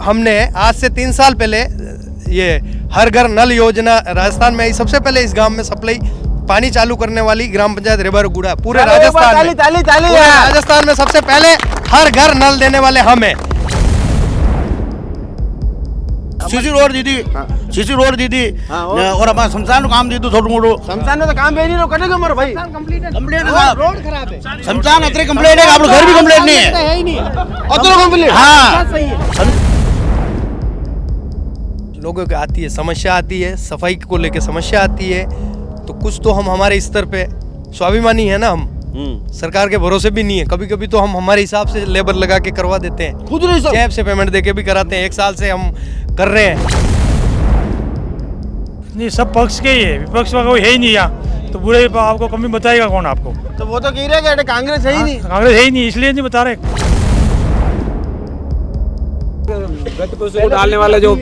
हमने आज से 3 साल पहले ये हर घर नल योजना राजस्थान में आई। सबसे पहले इस गांव में सप्लाई पानी चालू करने वाली ग्राम पंचायत रेबारगुड़ा पूरे राजस्थान में, पूरे राजस्थान में सबसे पहले हर घर नल देने वाले हम हैं। सीसी रोड दी थी और हमारा शमशान काम दी थी छोटू मोटू। शमशान में तो काम है नहीं रो कटेगा मर भाई। कंप्लीट है, रोड खराब है। शमशान अतरे कंप्लीट है, आप लोग घर भी कंप्लीट नहीं है ही नहीं। अतरे कंप्लीट हाँ, लोगों की आती है समस्या, आती है सफाई को लेकर समस्या आती है, तो कुछ तो हम हमारे स्तर पे स्वाभिमानी है ना, हम सरकार के भरोसे भी नहीं है। कभी कभी तो हम हमारे हिसाब से लेबर लगा के करवा देते हैं, खुद नहीं जेब से पेमेंट देके भी कराते हैं। 1 साल से हम कर रहे हैं। नहीं, सब पक्ष के ही है, विपक्ष का कोई है ही नहीं यहाँ, तो बुरे आपको कमी बताएगा कौन आपको? तो वो तो कह रहे हैं कि कांग्रेस है ही नहीं। कांग्रेस है ही नहीं, इसलिए नहीं बता रहे। को डालने वाले जो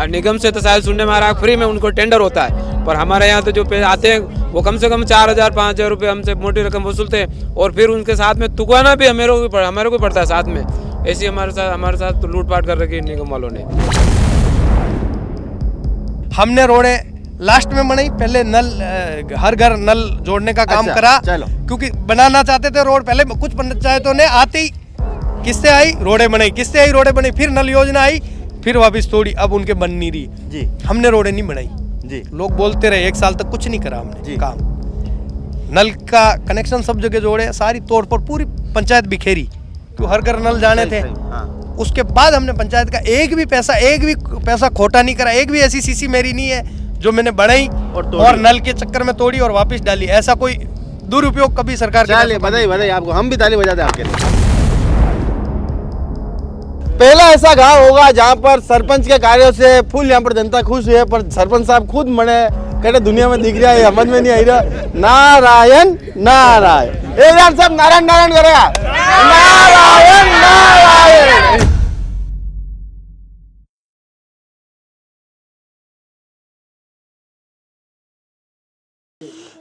निगम से तो शायद सुनने में आ रहा है फ्री में उनको टेंडर होता है, पर हमारे यहाँ तो जो आते हैं वो कम से कम 4,000-5,000 रुपये हमसे मोटी रकम वसूलते हैं, और फिर उनके साथ में तुकाना भी हमारे को पड़ता है साथ में। ऐसी हमारे साथ तो लूटपाट कर रखी है निगम वालों ने। हमने रोडें लास्ट में बनाई, पहले नल हर घर नल जोड़ने का काम करा, क्योंकि बनाना चाहते थे रोड। पहले कुछ पंचायतों ने आते ही किस्तें आई रोडें बनाई, किस्तें आई रोडें बनी, फिर नल योजना आई, फिर वापस तोड़ी, अब उनके बन नहीं रही जी। हमने रोडें नहीं बनाई जी, लोग बोलते रहे। 1 साल तक कुछ नहीं करा हमने काम। नल का कनेक्शन सब जगह जोड़े, सारी तौर पर पूरी पंचायत बिखेरी, क्यों हर घर नल जाने थे। उसके बाद हमने पंचायत का एक भी पैसा खोटा नहीं करा। एक भी ऐसी सीसी मेरी नहीं है जो मैंने बढ़ाई और नल के चक्कर में तोड़ी और वापस डाली। ऐसा कोई दुरुपयोग कभी सरकार के। बधाई आपको, हम भी ताली बजाते हैं आपके लिए। पहला ऐसा गांव होगा जहां पर सरपंच के कार्यों से फुल यहाँ पर जनता खुश हुई है, पर सरपंच साहब खुद मने कहते दुनिया में दिख रहा है, समझ में नहीं आई रहा। नारायण नारायण, एक यार सब नारायण नारायण करेगा। नारायण नारायण।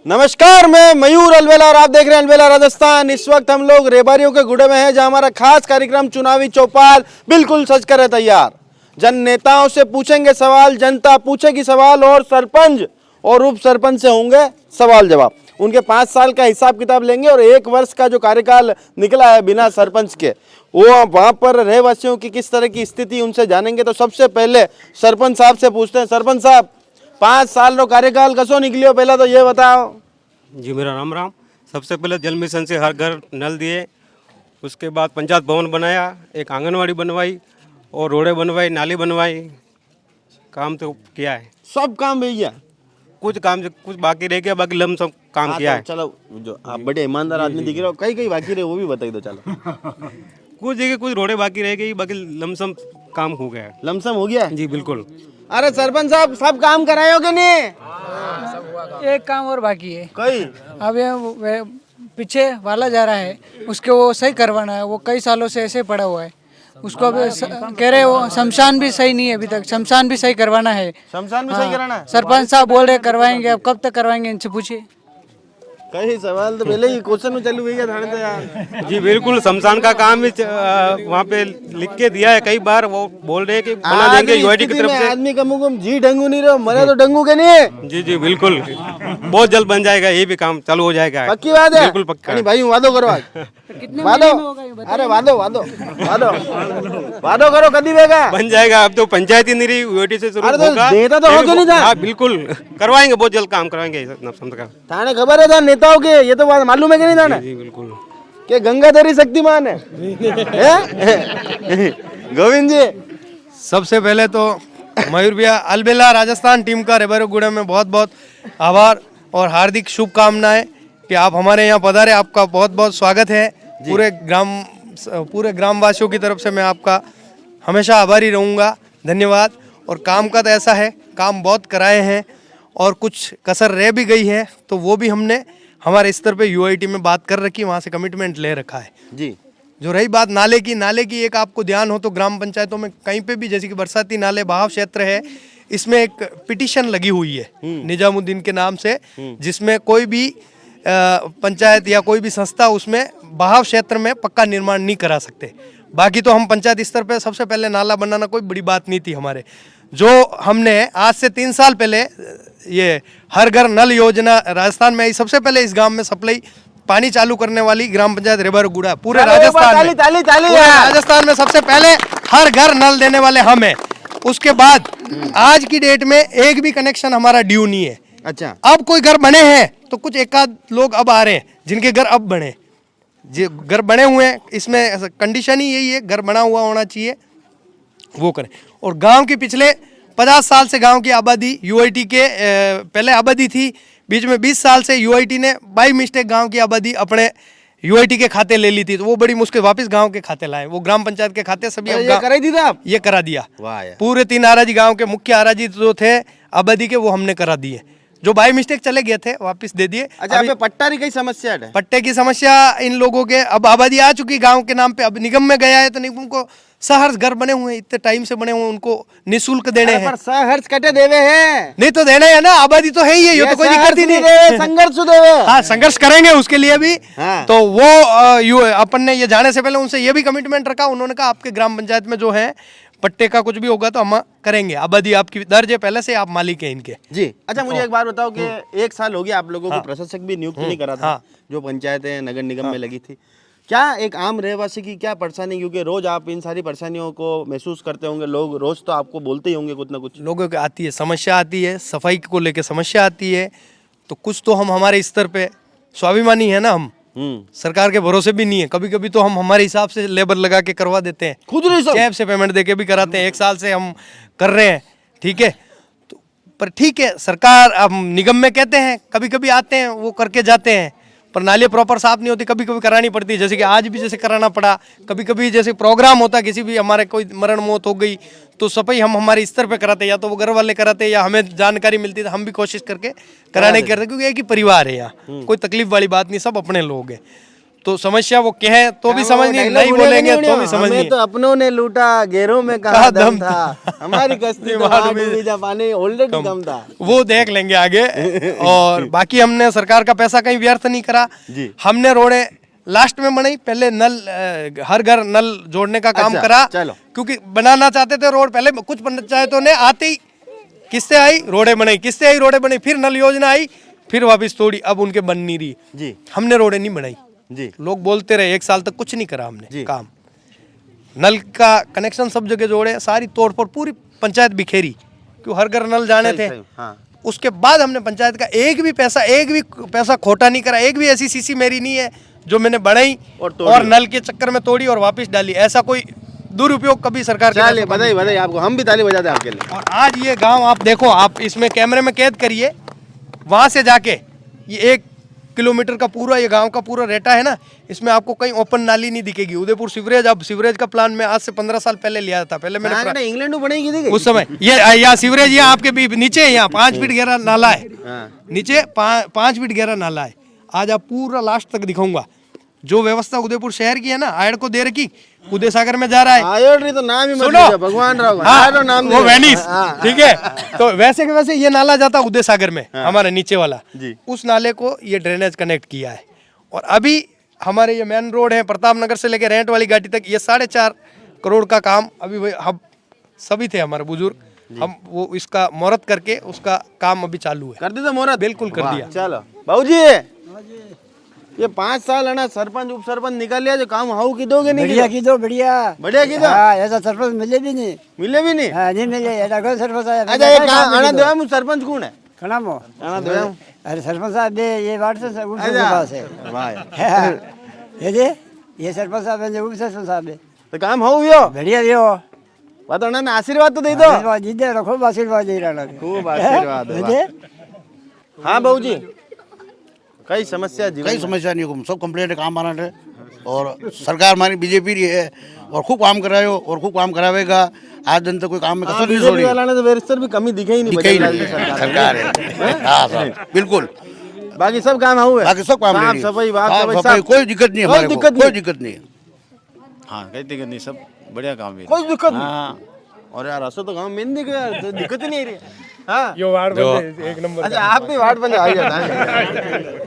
नमस्कार, मैं मयूर अलवेला और आप देख रहे हैं अलवेला राजस्थान। इस वक्त हम लोग रेबारियों के गुड़े में हैं, जहां हमारा खास कार्यक्रम चुनावी चौपाल बिल्कुल सज कर है तैयार। जन नेताओं से पूछेंगे सवाल, जनता पूछेगी सवाल, और सरपंच और उप सरपंच से होंगे सवाल जवाब। उनके 5 साल का हिसाब किताब लेंगे और 1 वर्ष का जो कार्यकाल निकला है बिना सरपंच के, वो वहाँ पर रहवासियों की किस तरह की स्थिति उनसे जानेंगे। तो सबसे पहले सरपंच साहब से पूछते हैं। सरपंच साहब, 5 साल रो कार्यकाल कसो निकलियो, पहला तो ये बताओ। जी, मेरा राम। सबसे पहले जल मिशन से हर घर नल दिए, उसके बाद पंचायत भवन बनाया, एक आंगनवाड़ी बनवाई और रोडें बनवाई, नाली बनवाई। काम तो किया है, सब काम भैया। कुछ काम कुछ बाकी रह गया, बाकी लमसम काम किया है। चलो, जो आप बड़े ईमानदार आदमी दिख रहे हो, कई बाकी रहे वो भी बताई दो। चलो कुछ जगह कुछ रोडें बाकी रह गई, बाकी लमसम काम हो गया। लमसम हो गया जी बिल्कुल। अरे सरपंच साहब, सब काम कराए हो कि नहीं? एक काम और बाकी है। कई अब ये पीछे वाला जा रहा है, उसके वो सही करवाना है। वो कई सालों से ऐसे पड़ा हुआ है, उसको अभी कह रहे वो शमशान भी सही नहीं है अभी तक, शमशान भी सही करवाना है। शमशान भी सही कराना है। सरपंच साहब बोल रहे करवाएंगे, अब कब तक करवाएंगे इनसे पूछिए। कई सवाल तो पहले ही क्वेश्चन में चालू हुई थाने तो यार। जी बिल्कुल, शमशान का काम भी वहाँ पे लिख के दिया है कई बार। वो बोल रहे हैं कि बना देंगे यूआईडी की तरफ से। आदमी का मुंह जी ढंगू नहीं रहो, मरे तो ढंगू के नहीं है। जी बिल्कुल, बहुत जल्द बन जाएगा, ये भी काम चालू हो जाएगा। पक्की बात है? बिल्कुल पक्का। नहीं भाई, वादो करो आज। वादो, अरे वादो करो, कभी देगा बन जाएगा। अब तो पंचायत ही नहीं रही, यूआईडी से शुरू होगा। देता तो होगा नहीं था। हाँ बिल्कुल, करवाएंगे, बहुत जल्द काम करवाएंगे। थाने खबर है था नेताओं के, ये तो बात मालूम है कि नहीं थाने? जी बिल्कुल, के गंगाधरी शक्तिमान है। गोविंद जी, सबसे पहले तो मयूर भैया, अलबेला राजस्थान टीम का रेबारगुड़ा में बहुत बहुत आभार और हार्दिक शुभकामनाएं कि आप हमारे यहाँ पधारे। आपका बहुत बहुत स्वागत है। पूरे ग्रामवासियों की तरफ से मैं आपका हमेशा आभारी रहूँगा। धन्यवाद। और काम का तो ऐसा है, काम बहुत कराए हैं और कुछ कसर रह भी गई है, तो वो भी हमने हमारे स्तर पे यूआईटी में बात कर रखी, वहाँ से कमिटमेंट ले रखा है जी। जो रही बात नाले की एक आपको ध्यान हो तो ग्राम पंचायतों में कहीं पे भी, जैसे कि बरसाती नाले बहाव क्षेत्र है, इसमें एक पिटीशन लगी हुई है निजामुद्दीन के नाम से, जिसमें कोई भी पंचायत या कोई भी संस्था उसमें बहाव क्षेत्र में पक्का निर्माण नहीं करा सकते। बाकी तो हम पंचायत स्तर पे सबसे पहले नाला बनाना कोई बड़ी बात नहीं थी हमारे। जो हमने आज से 3 साल पहले ये हर घर नल योजना राजस्थान में आई, सबसे पहले इस गांव में सप्लाई पानी चालू करने वाली ग्राम पंचायत रेबारगुड़ा पूरे राजस्थान में, पूरे राजस्थान में सबसे पहले हर घर नल देने वाले हम हैं। उसके बाद आज की डेट में एक भी कनेक्शन हमारा ड्यू नहीं है। अच्छा, अब कोई घर बने हैं तो कुछ एकाध लोग अब आ रहे हैं जिनके घर अब बने, जो घर बने हुए हैं, इसमें कंडीशन ही यही है घर बना हुआ होना चाहिए, वो करें। और गांव के पिछले 50 साल से गांव की आबादी यूआईटी के पहले आबादी थी, बीच में 20 साल से यूआईटी ने बाई मिस्टेक गांव की आबादी अपने यूआईटी के खाते ले ली थी, तो वो बड़ी मुश्किल वापस गांव के खाते लाए, वो ग्राम पंचायत के खाते सभी अब ये करा दी था आप? ये करा दिया। वाह यार। पूरे 3 आराजी गांव के मुख्य आराजी जो थे आबादी के वो हमने करा दिए, जो बाई मिस्टेक चले गए थे वापस दे दिए। अच्छा, अभी पट्टा की समस्या है? पट्टे की समस्या इन लोगों के, अब आबादी आ चुकी गांव के नाम पे, अब निगम में गया है तो निगम को सहर्ष घर बने हुए हैं, इतने टाइम से बने हुए, उनको निःशुल्क देने हैं। पर सहर्ष कटे देवे हैं, नहीं तो देने है ना, आबादी तो है ही है, ये तो कोई दिक्कत ही नहीं देवे, संघर्ष देवे। हाँ, संघर्ष करेंगे उसके लिए भी। हाँ। तो वो अपन ने ये जाने से पहले उनसे ये भी कमिटमेंट रखा, उन्होंने कहा आपके ग्राम पंचायत में जो है पट्टे का कुछ भी होगा तो हम करेंगे, आबादी आपकी दर्ज है, पहले से आप मालिक हैं इनके। जी। अच्छा, मुझे एक बात बताओ कि 1 साल हो गया आप लोगों को प्रशासक भी नियुक्त नहीं करा था, जो पंचायतें नगर निगम में लगी थी, क्या एक आम रहवासी की क्या परेशानी, क्योंकि रोज आप इन सारी परेशानियों को महसूस करते होंगे, लोग रोज तो आपको बोलते ही होंगे कुछ ना कुछ। लोगों की आती है समस्या, आती है सफाई को लेके समस्या आती है, तो कुछ तो हम हमारे स्तर पे स्वाभिमानी है ना, हम सरकार के भरोसे भी नहीं है, कभी कभी तो हम हमारे हिसाब से लेबर लगा के करवा देते हैं, खुद नहीं सब चैप से पेमेंट देके भी कराते हैं, 1 साल से हम कर रहे हैं, ठीक है। तो पर ठीक है, सरकार हम निगम में कहते हैं, कभी कभी आते हैं वो करके जाते हैं, पर नालियाँ प्रॉपर साफ नहीं होती, कभी कभी करानी पड़ती है, जैसे कि आज भी जैसे कराना पड़ा। कभी कभी जैसे प्रोग्राम होता, किसी भी हमारे कोई मरण मौत हो गई तो सफाई हम हमारे स्तर पे कराते, या तो वो घर वाले कराते या हमें जानकारी मिलती तो हम भी कोशिश करके कराने की करते, क्योंकि एक ही परिवार है यहाँ, कोई तकलीफ वाली बात नहीं, सब अपने लोग हैं। तो समस्या वो कहे तो भी समझ नहीं बोलेंगे तो भी समझ नहीं। तो अपनों ने लूटा गैरों में कहा दम था, हमारी कश्ती तो डूबी जा पानी ऑलरेडी कम था। वो देख लेंगे आगे। और बाकी हमने सरकार का पैसा कहीं व्यर्थ नहीं करा, हमने रोडे लास्ट में बनाई, पहले नल हर घर नल जोड़ने का काम करा, क्योंकि बनाना चाहते थे रोड, पहले कुछ पंचायतों ने आते ही किस्तें आई रोडे बनाई, किस्तें आई रोडे बनाई, फिर नल योजना आई, फिर वापस तोड़ी, अब उनके बन नहीं रही जी। हमने रोडे नहीं बनाई जी, लोग बोलते रहे, 1 साल तक कुछ नहीं करा हमने काम। नल का कनेक्शन सब जगह जोड़े, सारी तौर पर पूरी पंचायत बिखेरी, क्यों हर घर नल जाने थे। उसके बाद हमने पंचायत का एक भी पैसा खोटा नहीं करा, एक भी ऐसी सीसी मेरी नहीं है जो मैंने बढ़ाई और नल के चक्कर में तोड़ी और वापस डाली, ऐसा कोई दुरुपयोग कभी सरकार के। बधाई आपको, हम भी ताली बजाते हैं आपके लिए। और आज ये गांव आप देखो, आप इसमें कैमरे में कैद करिए, वहां से जाके ये 1 किलोमीटर का पूरा ये गांव का पूरा रेटा है ना, इसमें आपको कहीं ओपन नाली नहीं दिखेगी। उदयपुर सीवरेज, अब सीवरेज का प्लान मैं आज से 15 साल पहले लिया था, पहले मैंने इंग्लैंड में बनाई थी उस समय। ये यहाँ सीवरेज यहाँ आपके भी नीचे है, यहाँ 5 फीट गहरा नाला है, नीचे 5 फीट गहरा नाला है। आज आप पूरा लास्ट तक दिखाऊंगा, जो व्यवस्था उदयपुर शहर की है ना, आयड को दे रखी, उदय सागर में जा रहा है। आयड तो नाम ही मत लीजिए, भगवान राव नाम वो वेनिस, ठीक है। तो वैसे के वैसे ये नाला जाता उदय सागर में, हमारे नीचे वाला, उस नाले को ये ड्रेनेज कनेक्ट किया है। और अभी हमारे ये मेन रोड है प्रताप नगर से लेकर रेंट वाली घाटी तक, ये 4.5 करोड़ का काम अभी हम सभी थे हमारे बुजुर्ग, हम वो इसका मुहूर्त करके उसका काम अभी चालू है। कर दिया मुहूर्त? बिल्कुल कर दिया। चलो बाबूजी, ये 5 साल है ना सरपंच उप सरपंच निकाल लिया, जो काम हाउ की दोगे नहीं? बढ़िया की दो, बढ़िया की दो। ऐसा सरपंच मिले भी नहीं, नहीं मिले, ऐसा कोई सरपंच आया। अच्छा, ये आना दो हम सरपंच कौन है? खड़ा मो आना दो। अरे सरपंच साहब ये वार्ड से उप सरपंच पास है। वाह, ये सरपंच साहब है, उप सरपंच साहब है, तो काम हाउ यो बढ़िया यो। बताओ ना, आशीर्वाद तो दे दो। आशीर्वाद दे रखो, आशीर्वाद दे रहा है, खूब आशीर्वाद। हाँ बाबूजी, कई समस्या नहीं, सब कंप्लीट काम आना है। और सरकार हमारी बीजेपी रही है और खूब काम करायो और खूब काम करावेगा, आज दिन तक कोई काम में कसर नहीं छोड़ी। वाला ने तो वेरिस्टर भी कमी दिखे ही नहीं, सरकार है। हाँ सर, बिल्कुल, बाकी सब काम हुए, बाकी सब काम सफाई कोई दिक्कत नहीं है, कोई दिक्कत नहीं है। हाँ, कोई दिक्कत नहीं, सब बढ़िया काम है, कोई दिक्कत नहीं। और यार ऐसा तो गाँव में नहीं यार, तो दिक्कत ही नहीं रही। हाँ, यो वार्ड एक नंबर। अच्छा, आप भी वार्ड बंद आ जाता है।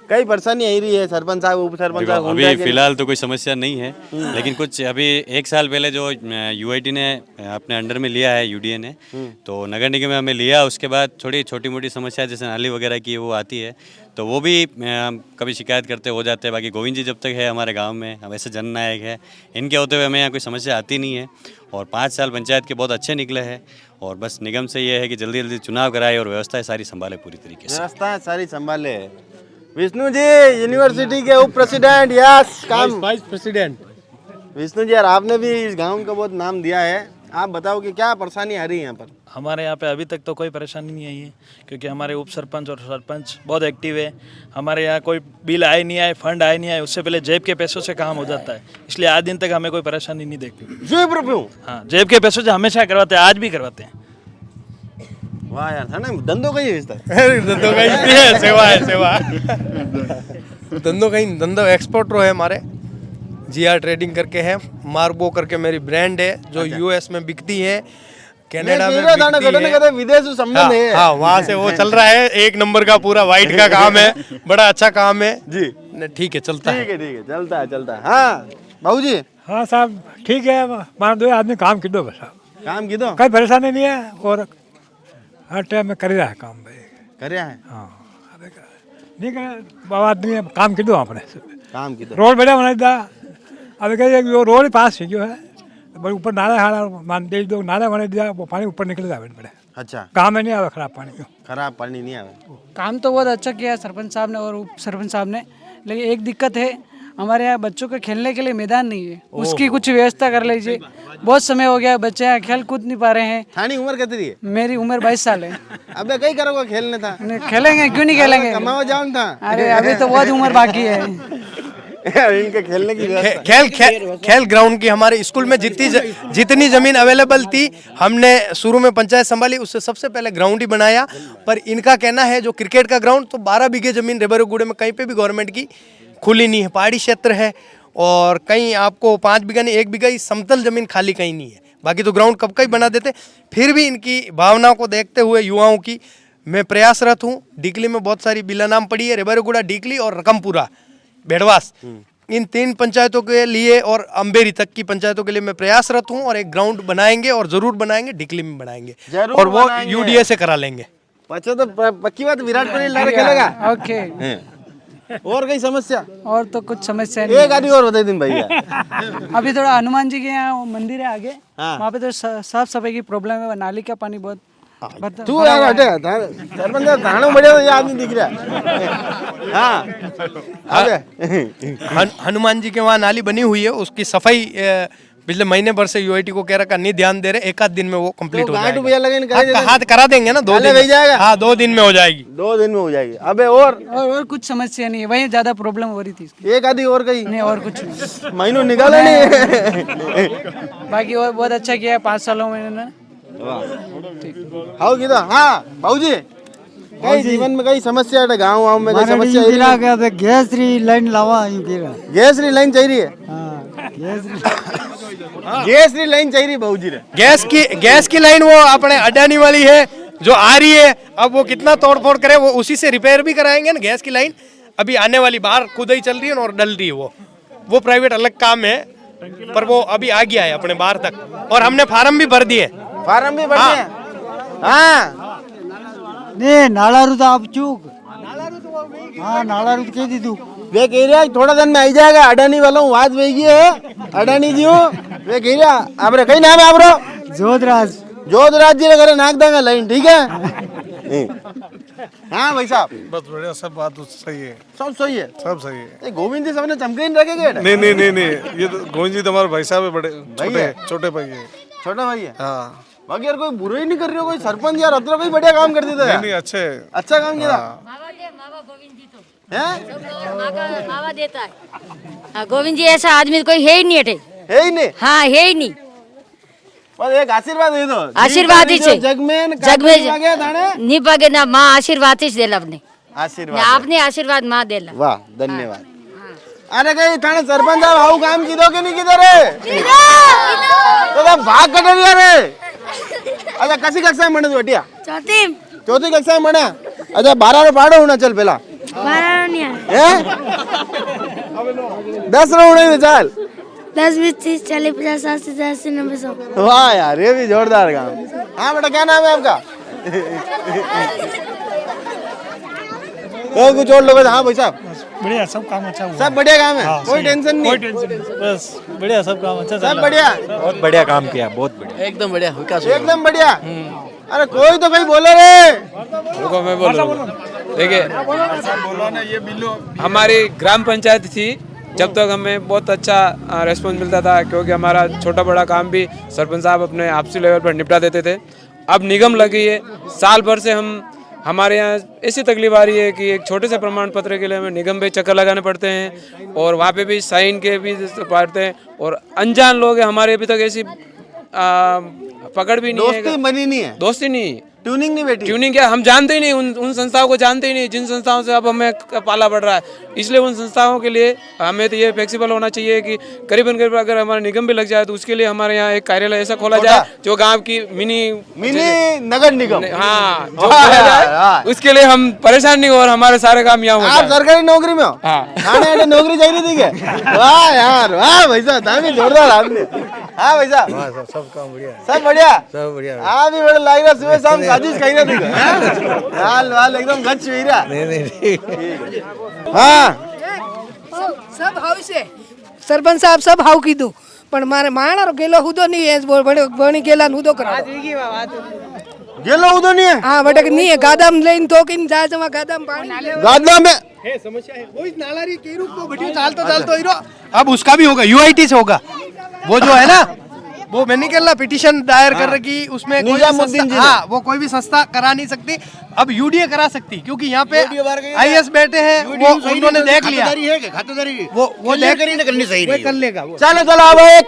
कई परेशानी आई रही है सरपंच साहब उप सरपंच देखो, साहब अभी फिलहाल तो कोई समस्या नहीं है, लेकिन कुछ अभी 1 साल पहले जो यूआईटी ने अपने अंडर में लिया है, यूडीए ने, तो नगर निगम में हमें लिया। उसके बाद थोड़ी छोटी मोटी समस्या जैसे नाली वगैरह की वो आती है, तो वो भी कभी शिकायत करते हो जाते हैं। बाकी गोविंद जी जब तक है हमारे गांव में, हम ऐसे जननायक है, इनके होते हुए हमें यहाँ कोई समस्या आती नहीं है। और 5 साल पंचायत के बहुत अच्छे निकले हैं, और बस निगम से ये है कि जल्दी जल्दी चुनाव कराए और व्यवस्थाएं सारी संभाले पूरी तरीके से। व्यवस्था सारी संभाले। विष्णु जी यूनिवर्सिटी के उप प्रेसिडेंट, यस काम वाइस प्रेसिडेंट। विष्णु जी यार, आपने भी इस गांव का बहुत नाम दिया है, आप बताओ कि क्या परेशानी आ रही है यहाँ पर। हमारे यहाँ पे अभी तक तो कोई परेशानी नहीं आई है, क्योंकि हमारे उप सरपंच और सरपंच बहुत एक्टिव है। हमारे यहाँ कोई बिल आए नहीं आए, फंड आए नहीं आए, उससे पहले जेब के पैसों से काम हो जाता है, इसलिए आज दिन तक हमें कोई परेशानी नहीं देखती। जेब रुपयों? हाँ, जेब के पैसों से हमेशा करवाते हैं, आज भी करवाते हैं। वाह यार, है ना, धंधों का ही रिश्ता है। धंधों का ही है, सेवा है सेवा। धंधों का ही, धंधो एक्सपोर्टर है हमारे, जीआर ट्रेडिंग करके है, मार्बो करके मेरी ब्रांड है जो यूएस में बिकती है, कनाडा में बिकती है। विदेश संबंध है। हाँ, वहाँ से वो चल रहा है, 1 नंबर का पूरा वाइट का काम है, बड़ा अच्छा काम है जी। ठीक है, चलता है। ठीक है, चलता है। हाँ बाबू जी, हाँ साहब ठीक है, मान दो आदमी काम की दो बस साहब, काम की दो कोई परेशानी नहीं है, और हर टाइम में कर रहा है काम भाई। कर रहा है? हाँ, नहीं कर बाबा आदमी काम की दो अपने काम की दो। रोड बढ़िया बना दिया। अब क्या वो रोड पास है जो है, बड़े ऊपर नाला हाड़ा मान दे दो, नाला बना दिया, वो पानी ऊपर निकल जाए बड़े। अच्छा, गाँव में नहीं आवे खराब पानी क्यों? खराब पानी नहीं आवे। काम तो बहुत अच्छा किया है सरपंच साहब ने और उप सरपंच साहब ने, लेकिन एक दिक्कत है, हमारे यहाँ बच्चों के खेलने के लिए मैदान नहीं है, उसकी कुछ व्यवस्था कर लीजिए। बहुत समय हो गया, बच्चे यहाँ खेल कूद नहीं पा रहे हैं। थानी उम्र कितनी है? मेरी उम्र 22 साल है। अबे कहीं करोगे खेलने था? खेलेंगे, क्यों नहीं खेलेंगे? कमाओ जाऊँ था। अरे अभी तो बहुत उम्र बाकी है। इनके खेलने की खेल ग्राउंड की हमारे स्कूल में जितनी जमीन अवेलेबल थी, हमने शुरू में पंचायत संभाली, उससे सबसे पहले ग्राउंड ही बनाया। पर इनका कहना है जो क्रिकेट का ग्राउंड, तो 12 बीघे जमीन रेबरगुड़े में कहीं पे भी गवर्नमेंट की खुली नहीं है, पहाड़ी क्षेत्र है, और कहीं आपको 5 बीघा नहीं 1 बीघा ही समतल जमीन खाली कहीं नहीं है। बाकी तो ग्राउंड कब का ही बना देते। फिर भी इनकी भावनाओं को देखते हुए युवाओं की मैं प्रयासरत हूँ। डीकली में बहुत सारी बिला नाम पड़ी है, रेबरगुड़ा, डीकली और रकमपुरा, भेड़वास, इन 3 पंचायतों के लिए और अम्बेरी तक की पंचायतों के लिए मैं प्रयासरत हूँ, और एक ग्राउंड बनाएंगे और जरूर बनाएंगे, डीकली में बनाएंगे, और वो यूडीए से करा लेंगे। अच्छा, तो पक्की बात विराट कोहली लड़के खेलेगा? ओके। और कोई समस्या? और तो कुछ समस्या नहीं। एक आदमी और बता दिन भैया। अभी थोड़ा हनुमान जी के यहाँ वो मंदिर है आगे, हाँ। वहाँ पे तो साफ सफाई की प्रॉब्लम है, नाली का पानी बहुत तू यार हटे, सरपंच थाना बढ़िया ये आदमी दिख रहा है। हाँ, हनुमान जी के वहाँ नाली बनी हुई है, उसकी सफाई पिछले महीने भर से यूआईटी को कह रखा, नहीं ध्यान दे रहे, 1 आध दिन में वो कंप्लीट हो जाएगा। हाथ करा देंगे ना, 2 दिन में जाएगा। हाँ, 2 दिन में हो जाएगी। 2 दिन में हो जाएगी। अबे और कुछ समस्या नहीं है, वही ज्यादा प्रॉब्लम हो रही थी। एक आधी और कहीं नहीं, और कुछ नहीं, महीनों निकाला नहीं। बाकी और बहुत अच्छा किया है 5 सालों में इन्होंने। हाँ किधर? हाँ बाबूजी, कई जीवन में कई समस्या है, गाँव में कई समस्या। गैस लाइन लावा, गैस लाइन चाहिए। गैस लाइन चाहिए बाबूजी ने। गैस की लाइन वो अपने अडानी वाली है जो आ रही है, अब वो कितना तोड़फोड़ करे, वो उसी से रिपेयर भी कराएंगे ना। गैस की लाइन अभी आने वाली बाहर खुद ही चल रही है और डल रही है, वो प्राइवेट अलग काम है, पर वो अभी आ गया है अपने बाहर तक, और हमने फार्म भी भर दिए। फार्म भी भर दिए? हाँ, नहीं नाला रूट आप चूक। हाँ, नाला रूट कह दी तू। वे कह रहा थोड़ा दिन में आई जाएगा, अडानी वालों बात वही है, अडानी जी हो वे कह रहा। आप कई नाम है आप? जोधराज जी ने नाक देंगे लाइन, ठीक है। हाँ भाई साहब, बस बढ़िया, सब बात सही है, सब सही है, सब सही है। गोविंद जी सबने चमके नहीं रखेंगे? नहीं, ये तो गोविंद जी तुम्हारे भाई साहब है, बड़े छोटे भाई है। छोटा भाई है? हाँ। बाकी यार कोई बुरा ही नहीं कर रहे हो, कोई सरपंच यार अतरा कोई बढ़िया काम कर देता है। नहीं, अच्छा काम किया। मावा देता है गोविंद जी, ऐसा आदमी कोई है ही नहीं, हटे है ही नहीं। हाँ, है ही नहीं। बस एक आशीर्वाद दे दो। आशीर्वाद ही जग में नहीं पागे ना, माँ आशीर्वाद ही देला अपने, आशीर्वाद आपने आशीर्वाद माँ देला। वाह, धन्यवाद। अरे कहीं थाने सरपंच साहब आऊ काम की दो कि नहीं किधर है? तो भाग कट रही रे। अच्छा, कसी कक्षा में मने बेटिया? चौथी कक्षा में मने। अच्छा, 12 रो पाड़ो होना, चल पहला 12 नहीं नहीं है। हैं? 10 रोड़े में चाल 10, 20, 30, 40, 50, 60, 70, 80, 90, 100। वाह यार, ये भी जोरदार काम। हाँ बेटा, क्या नाम है आपका? तो कुछ और लोग, हाँ भाई साहब, बढ़िया, सब काम अच्छा हुआ। सब बढ़िया काम है, कोई टेंशन नहीं, बस बढ़िया, सब काम अच्छा सब बढ़िया, बहुत बढ़िया काम किया, बहुत बढ़िया। एकदम बढ़िया विकास एकदम बढ़िया। अरे कोई तो कहीं बोलो रे। रुको मैं बोल रहा हूँ। देखिए, हमारी ग्राम पंचायत थी जब तक हमें बहुत अच्छा रेस्पॉन्स मिलता था, क्योंकि हमारा छोटा बड़ा काम भी सरपंच साहब अपने आपसी लेवल पर निपटा देते थे। अब निगम लगी है, साल भर से हमारे यहाँ ऐसी तकलीफ आ रही है कि एक छोटे से प्रमाण पत्र के लिए हमें निगम पे चक्कर लगाने पड़ते हैं, और वहाँ पे भी साइन के भी पड़ते हैं, और अनजान लोग हैं हमारे, अभी तक ऐसी पकड़ भी नहीं है, दोस्ती बनी नहीं है, दोस्ती नहीं, ट्यूनिंग नहीं बेटी, ट्यूनिंग क्या, हम जानते ही नहीं, उन संस्थाओं को जानते ही नहीं जिन संस्थाओं से अब हमें पाला पड़ रहा है। इसलिए उन संस्थाओं के लिए हमें तो ये फ्लेक्सिबल होना चाहिए कि करीबन करीब अगर हमारा निगम भी लग जाए तो उसके लिए हमारे यहाँ एक कार्यालय ऐसा खोला जाए जो गांव की मिनी नगर निगम, हाँ, जो खोला जाए, उसके लिए हम परेशान नहीं हो और हमारे सारे काम यहाँ हो आप जाए। सरकारी नौकरी में हो? हाँ, नौकरी चाहिए थी क्या? वाह यार, वाह भाई साहब, दामी जोरदार आदमी। हाँ भाई साहब, सब काम बढ़िया, सब बढ़िया, सब बढ़िया। आप भी बड़े लाग रहा, सुबह शाम साजिश कहीं ना दिखा, हाल वाल एकदम गच्छ वीरा। हाँ, सब हाउ से सरपंच साहब सब हाउ कीधું પણ મારે માણારો ગેલો હુદો નહીં હે બડે બણી ગેલા હુદો કરા गेलो उधर नहीं है? હા બટક નહીં હે ગાદામ લઈને તો કીન જાય જमा ગાદામ પાણી गादला में है, समस्या है, वो इस नालारी के रूप को बढ़िया चालतो हीरो। अब उसका भी होगा, यूआईटी से होगा, वो जो है ना, वो मैंने क्या पिटीशन दायर कर रखी, उसमें कोई भी निजामुद्दीन जी संस्था, हाँ, वो कोई भी संस्था करा नहीं सकती। अब यूडीए करा सकती, क्योंकि यहाँ पे आईएएस बैठे हैं, वो उन्होंने देख लिया, वो देख करनी सही वो कर लेगा वो। चलो चलो, अब एक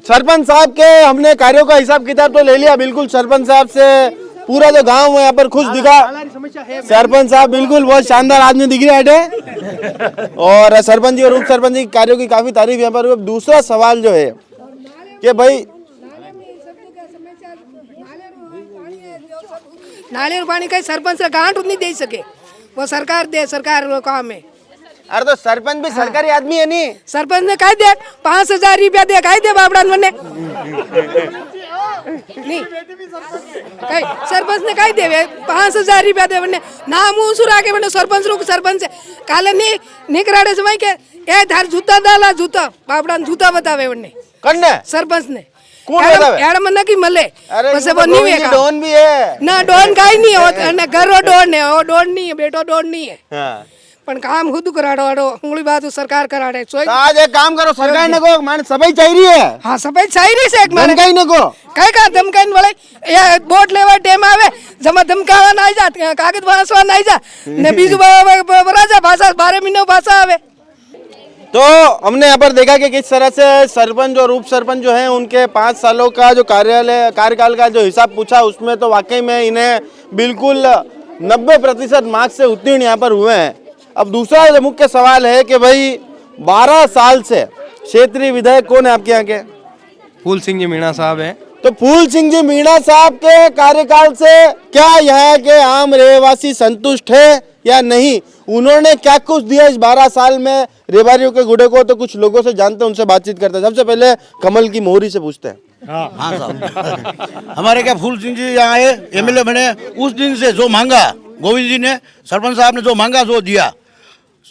सरपंच साहब के हमने कार्यों का हिसाब किताब तो ले लिया, बिल्कुल सरपंच साहब से पूरा जो गांव यहाँ पर खुश दिखा। सरपंच साहब बिल्कुल बहुत शानदार आदमी दिख रहे हैं, और सरपंच जी और उप सरपंच जी के कार्यों की काफी तारीफ यहाँ पर हुई। अब दूसरा सवाल जो है कि भाई नाले और पानी का सरपंच से गांठ नहीं दे सके, वो सरकार दे, सरकार वो काम है। अरे तो सरपंच भी सरकारी आदमी है नहीं? सरपंच ने कह दे 5000 रुपया दे, कह दे बाबड़ा ने नहीं कहीं सरपंच ने कह दे 5000 रुपया दे बने नाम उसुरा के बने सरपंच रो सरपंच काले नहीं निकराड़े समय के ए धार जूता डाला, जूता बाबड़ा जूता बतावे बने कन्ने सरपंच ने कौन बतावे? एड़ मन की मले बस वो नहीं है, डॉन भी है ना, डॉन का ही नहीं है, ना घरो डॉन है, वो डॉन नहीं है, बेटो डॉन नहीं है। हाँ। पण काम खुद कराड़ो आड़ो उंगली बात सरकार कराड़े तो आज एक काम करो, सरकार ने को मान सफाई चाहिए है। हाँ सफाई चाहिए से एक माने धमकाई ने को कई का धमकाई वाले या बोट लेवा टेम आवे जमा धमकावा ना जा, कागज भाषवा ना जा ने बीजू बराजा भाषा 12 महीने भाषा आवे। तो हमने यहाँ पर देखा कि किस तरह से सरपंच और उप सरपंच जो हैं उनके 5 सालों का जो कार्यकाल का जो हिसाब पूछा, उसमें तो वाकई में इन्हें बिल्कुल 90% मार्क्स से उत्तीर्ण यहाँ पर हुए हैं। अब दूसरा जो मुख्य सवाल है कि भाई 12 साल से क्षेत्रीय विधायक कौन है आपके यहाँ के? फूल सिंह जी मीणा साहब हैं। तो फूल सिंह जी मीणा साहब के कार्यकाल से क्या यहाँ के आम रहवासी संतुष्ट है या नहीं? उन्होंने क्या कुछ दिया इस 12 साल में रेवारियों के गुड़े को? तो कुछ लोगों से जानते हैं, उनसे बातचीत करते हैं। सबसे पहले कमल की मोहरी से पूछते हैं। हाँ साहब, हमारे क्या फूल सिंह जी यहाँ आए, एमएलए बने, उस दिन से जो मांगा गोविंद जी ने, सरपंच साहब ने जो मांगा जो दिया,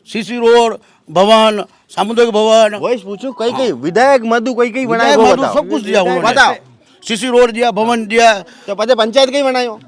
सीसी रोड, भवन, सामुदायिक भवन, वही पूछूं, कई कई विधायक मधु कई कई बनाए, सब कुछ दिया उन्होंने। बताओ, सीसी रोड दिया, भवन दिया, तो पता पंचायत कई बनायो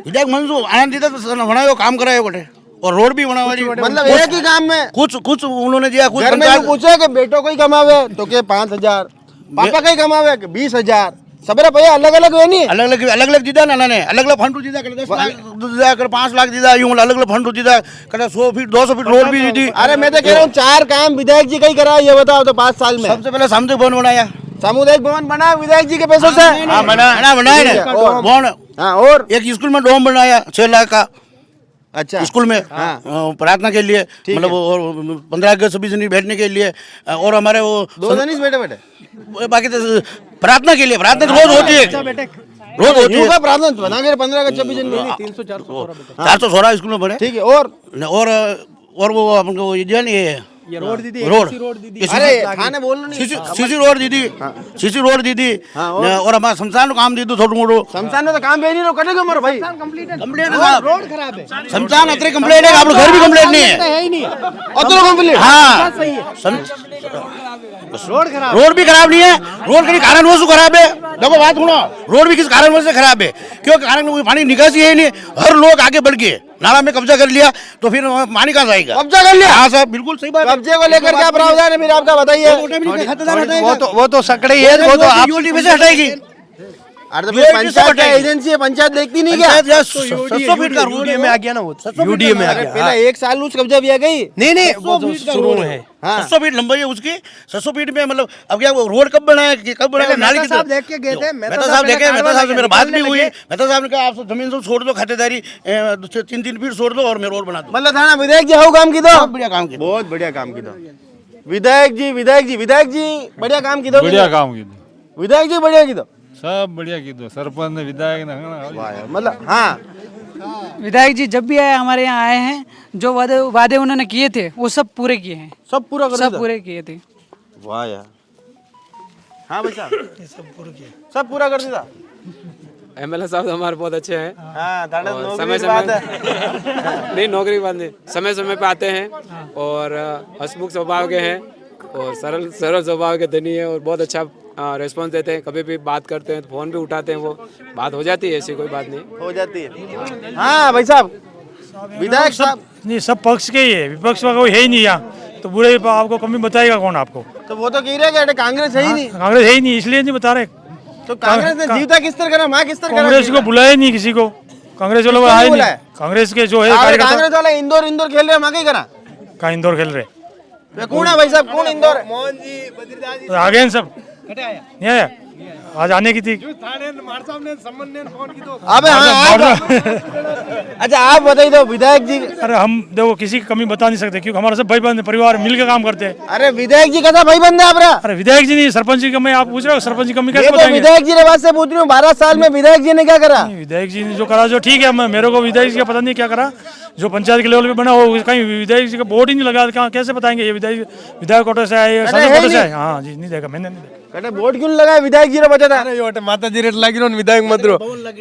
विधायक मंजूर आनंद बनायो, काम करायो बटे, और रोड भी बनावा। मतलब एक ही काम में कुछ उन्होंने दिया, कुछ घर में पूछे कि बेटो कोई कमावे तो के 5000, पापा कई कमावे के 20000, सबरे भैया अलग अलग वे नहीं, अलग अलग दीदा ना ने अलग अलग फंड दीदा, 10 लाख दीदा, 5 लाख दीदा, यूं अलग अलग फंड दीदा, 100 फीट 200 फीट रोड भी दी। अरे मैं तो कह रहा हूँ 4 काम विधायक जी कई करा, ये बताओ तो 5 साल में। सबसे पहले सामुदायिक भवन बनाया, सामुदायिक भवन बना विधायक जी के पैसों से। हाँ बनाया भवन। हाँ, और एक स्कूल में डोम बनाया 6 लाख का, अच्छा स्कूल में प्रार्थना के लिए, मतलब 15 अगस्त 26 जनवरी बैठने के लिए, और हमारे वो 2 दिन बैठे बाकी तो प्रार्थना के लिए, प्रार्थना तो रोज होती है, रोज होती है प्रार्थना बना के 15 अगस्त 26 जनवरी 416 स्कूल में पढ़े। ठीक है, और और वो हमको ये दिया नहीं ये रोड दीदी रोड अरे थाने बोलना नहीं सीसी रोड दीदी सीसी रोड दीदी और हमारा शमशान को काम दीदी छोटू मोटू शमशान में तो काम भी नहीं रो कटेगा मरो भाई कंप्लेंट है साहब रोड खराब है शमशान अतरे कंप्लेंट है आप लोग घर भी कंप्लेंट नहीं है ही नहीं और कंप्लीट हाँ रोड भी खराब नहीं है रोड के कारणवश से खराब है देखो बात सुनो रोड भी किस कारणवश से खराब है क्यों कारण पानी निकासी है ही नहीं हर लोग आगे बढ़ गए नाला में कब्जा कर लिया तो फिर पानी कहाँ जाएगा कब्जा कर लिया हाँ साहब बिल्कुल सही बात कब्जे को लेकर क्या प्रावधान है मेरा आपका बताइए वो तो सकड़े ही है वो तो आप यूटी में से हटाएगी अरे तो पंचायत का एजेंसी है पंचायत देखती नहीं क्या 700 फीट का यूडीए में आ गया ना वो यूडीए में आ गया पहले एक साल लूज कब्जा भी आ गई नहीं वो तो शुरू में है 700 फीट लंबाई है उसकी 700 फीट में मतलब अब क्या रोड कब बना है कब बना नाली की साहब देख के गए थे मेहता साहब देखे मेहता साहब से मेरी बात भी हुई मेहता साहब ने कहा आप जमीन से छोड़ दो खातेदारी 3-3 फीट छोड़ दो और मैं रोड बना दूं मतलब थाना विधायक जी हाउ काम की दो बढ़िया काम किया बहुत बढ़िया काम की दो विधायक जी बढ़िया काम की दो बढ़िया काम की विधायक जी बढ़िया की दो सब बढ़िया की दो सरपंच ने विधायक ने मतलब हाँ विधायक जी जब भी आए हमारे यहाँ आए हैं जो वादे उन्होंने किए थे वो सब पूरे किए हैं सब पूरा कर सब पूरे किए थे वाह यार हाँ भाई साहब सब पूरा कर दिया एमएलए साहब हमारे बहुत अच्छे हैं हाँ और समय समय बात है नहीं नौकरी की बात नहीं समय समय पे आते हैं और हंसमुख स्वभाव के हैं और सरल स्वभाव के धनी है और बहुत अच्छा रिस्पॉन्स देते हैं कभी भी बात करते हैं तो फोन भी उठाते हैं वो बात हो जाती है ऐसी कोई बात नहीं हो जाती है हाँ भाई साहब विधायक साहब नहीं सब पक्ष के ही है विपक्ष का कोई है ही नहीं यहाँ तो बुरे आपको कमी बताएगा कौन आपको तो वो तो कह रहे हैं कि कांग्रेस है ही नहीं कांग्रेस है ही नहीं इसलिए नहीं बता रहे तो कांग्रेस ने जीता किस तरह करा माँ किस तरह करा कांग्रेस को बुलाया ही नहीं किसी को कांग्रेस वालों आए नहीं कांग्रेस के जो है कांग्रेस वाला इंदौर खेल रहे माँ करा का इंदौर खेल रहे कौन है भाई साहब कौन इंदौर तो आ गए सब नहीं आया आज आने की थी अबे हाँ अच्छा आप बताइए तो विधायक जी अरे हम देखो किसी की कमी बता नहीं सकते क्योंकि हमारा सब भाई बंद परिवार मिलकर काम करते हैं अरे विधायक जी का भाई बंद है आपका अरे विधायक जी नहीं सरपंच जी की कमी आप पूछ रहे हो सरपंच जी की कमी कैसे तो बताएंगे विधायक जी ने बात से पूछ रही हूँ 12 साल में विधायक जी ने क्या करा विधायक जी ने जो करा जो ठीक है मेरे को विधायक जी का पता नहीं क्या करा जो पंचायत के लेवल पे बना हो कहीं विधायक जी का बोर्ड ही नहीं लगा कहाँ कैसे बताएंगे ये विधायक कोटे से आए सांसद कोटे से आए हाँ जी नहीं देखा मैंने नहीं देखा कटे बोर्ड क्यों लगा विधायक जी ने बचा था अरे ये माता जी रेट लागी रो विधायक मत रो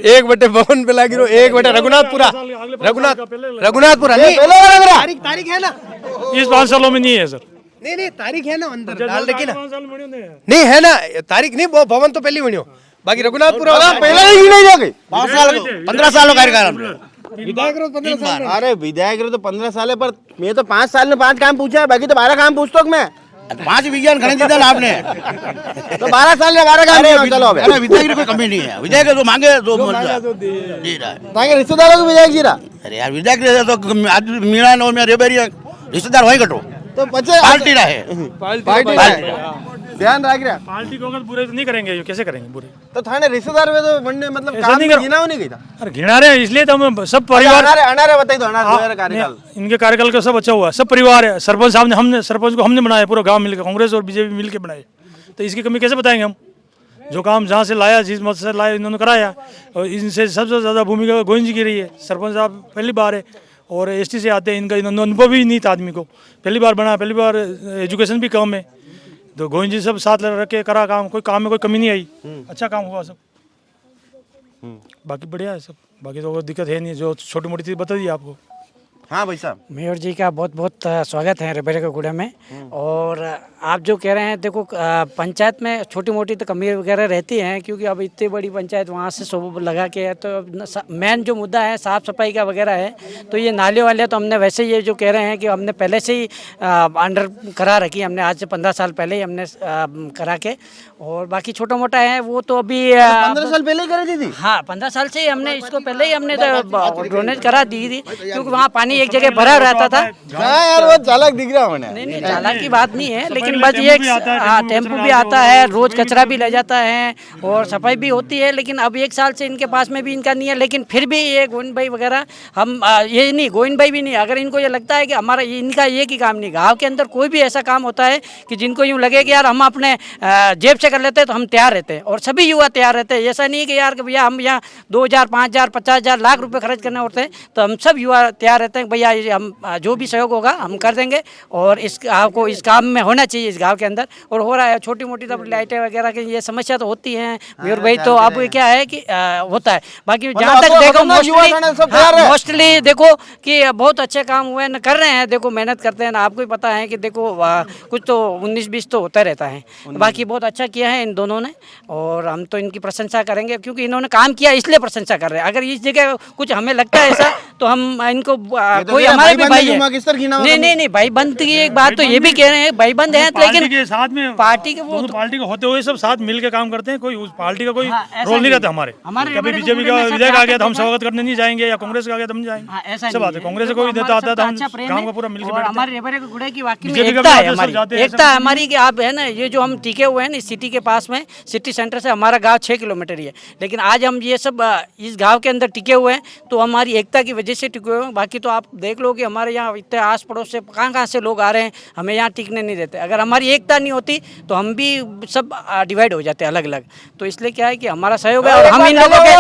एक बटे भवन पे लागी रो एक बटे रघुनाथपुरा नहीं तारीख है ना इस 5 सालों में नहीं है सर नहीं तारीख है ना अंदर डाल रखी ना नहीं है ना तारीख नहीं वो भवन तो पहली बनियो बाकी रघुनाथपुरा पहले ही नहीं जा गई 5 साल 15 साल का कार्यकाल विधायक रो 15 साल अरे विधायक रो तो 15 साल है पर मैं तो 5 साल में 5 काम पूछा है बाकी तो 12 काम पूछता हूँ मैं 5 विज्ञान खनिज दिया ना आपने तो 12 साल में 12 काम नहीं चलो अरे विधायक की कोई कमी नहीं है विधायक जो मांगे जो दे रहा है ताकि रिश्तेदारों को विधायक जी रहा अरे यार विधायक तो आदमी मीणा नो में रेबेरी रिश्तेदार वही कटो तो बच्चे पार्टी रहे पार्टी ध्यान रख रहा पार्टी को अगर बुरे तो नहीं करेंगे कैसे करेंगे बुरे तो थाने रिश्तेदार में तो बनने मतलब काम नहीं गिना नहीं गई था अरे घिना रहे इसलिए तो हम सब परिवार अनारे बताइए तो अनारे कार्यकाल इनके कार्यकाल का सब अच्छा हुआ सब परिवार है सरपंच साहब ने हमने सरपंच को हमने बनाया पूरा गांव मिलकर कांग्रेस और बीजेपी मिलकर बनाए तो इसकी कमी कैसे बताएंगे हम जो काम जहाँ से लाया जिस मत से लाया इन्होंने कराया और इनसे सबसे ज़्यादा भूमिका गोविंद जी की रही है सरपंच साहब पहली बार है और एसटी से आते हैं इनका अनुभव ही नहीं था आदमी को पहली बार बना पहली बार एजुकेशन भी कम है तो गोविंद जी सब साथ रख के करा काम में कोई कमी नहीं आई अच्छा काम हुआ सब बाकी बढ़िया है सब बाकी तो कोई दिक्कत है नहीं जो छोटी मोटी चीज़ बता दी आपको हाँ भाई साहब मेयर जी का बहुत बहुत स्वागत है रेबेरे के गुड़े में और आप जो कह रहे हैं देखो पंचायत में छोटी मोटी तो कमी वगैरह रहती हैं क्योंकि अब इतनी बड़ी पंचायत वहाँ से सब लगा के है तो मेन जो मुद्दा है साफ़ सफाई का वगैरह है तो ये नाले वाले तो हमने वैसे ये जो कह रहे हैं कि हमने पहले से ही अंडर करा रखी हमने आज से 15 साल पहले ही हमने करा के और बाकी छोटा मोटा है वो तो अभी 15 साल पहले करी थी हाँ 15 साल से ही हमने इसको पहले ही हमने ड्रेनेज करा दी थी क्योंकि वहाँ पानी एक जगह भरा रहता था यार वो चालाक दिख रहा है नहीं चालाक की बात नहीं है लेकिन बस ये टेम्पो भी आता है रोज कचरा भी ले जाता है और सफाई भी होती है लेकिन अब 1 साल से इनके पास में भी इनका नहीं है लेकिन फिर भी ये गोविंद भाई वगैरह हम ये नहीं गोविंद भाई भी नहीं अगर इनको ये लगता है कि हमारा इनका एक ही काम नहीं गाँव के अंदर कोई भी ऐसा काम होता है कि जिनको यूँ लगे कि यार हम अपने जेब से कर लेते हैं तो हम तैयार रहते हैं और सभी युवा तैयार रहते हैं ऐसा नहीं कि यार भैया हम यहाँ 2,000 5,000 50,000 लाख रुपए खर्च करने होते हैं तो हम सब युवा तैयार रहते हैं हैं कि भैया ये हम जो भी सहयोग होगा हम कर देंगे और इस गाँव को इस काम में होना चाहिए, इस गाँव के अंदर, और हो रहा है। छोटी मोटी तो लाइटें वगैरह की ये समस्या तो होती है मयूर भाई, तो अब क्या है कि होता है। बाकी जहाँ तक देखो मोस्टली देखो कि बहुत अच्छे काम हुए न, कर रहे हैं, देखो मेहनत करते हैं ना, आपको ही पता है कि देखो कुछ तो 19-20 तो होता रहता है। बाकी बहुत अच्छा किया है इन दोनों ने और हम तो इनकी प्रशंसा करेंगे क्योंकि इन्होंने काम किया इसलिए प्रशंसा कर रहे हैं। अगर इस जगह कुछ हमें लगता है ऐसा तो हम इनको कोई हमारे भी भाई है। नहीं भाई बंद की एक बात तो ये भी कह रहे हैं भाई बंद है, लेकिन साथ में पार्टी के वो पार्टी के होते हुए सब साथ मिल के काम करते हैं, कोई उस पार्टी का कोई रोल नहीं रहता हमारे। कभी बीजेपी का विधायक आ गया तो हम स्वागत करने नहीं जाएंगे, या कांग्रेस का आ गया तो हम जाएंगे, सब बात है। कांग्रेस से कोई नेता आता है तो हम काम का पूरा मिलकर बैठते हैं। हमारे रेबरे के गुड़े की वाकई में एकता है हमारी, एकता है हमारी कि आप है ना, ये जो हम टिके हुए हैं ना सिटी के पास में, सिटी सेंटर से हमारा गांव 6 किलोमीटर ही है, लेकिन आज हम ये सब इस गांव के अंदर टिके हुए हैं तो हमारी एकता की वजह से टिके हुए हैं। बाकी तो आप देख लो कि हमारे यहाँ इतने आस पड़ोस से कहाँ से लोग आ रहे हैं, हमें यहाँ टिकने नहीं देते। अगर हमारी एकता नहीं होती तो हम भी सब डिवाइड हो जाते अलग अलग। तो इसलिए क्या है कि हमारा सहयोग है और हम इन लोगों के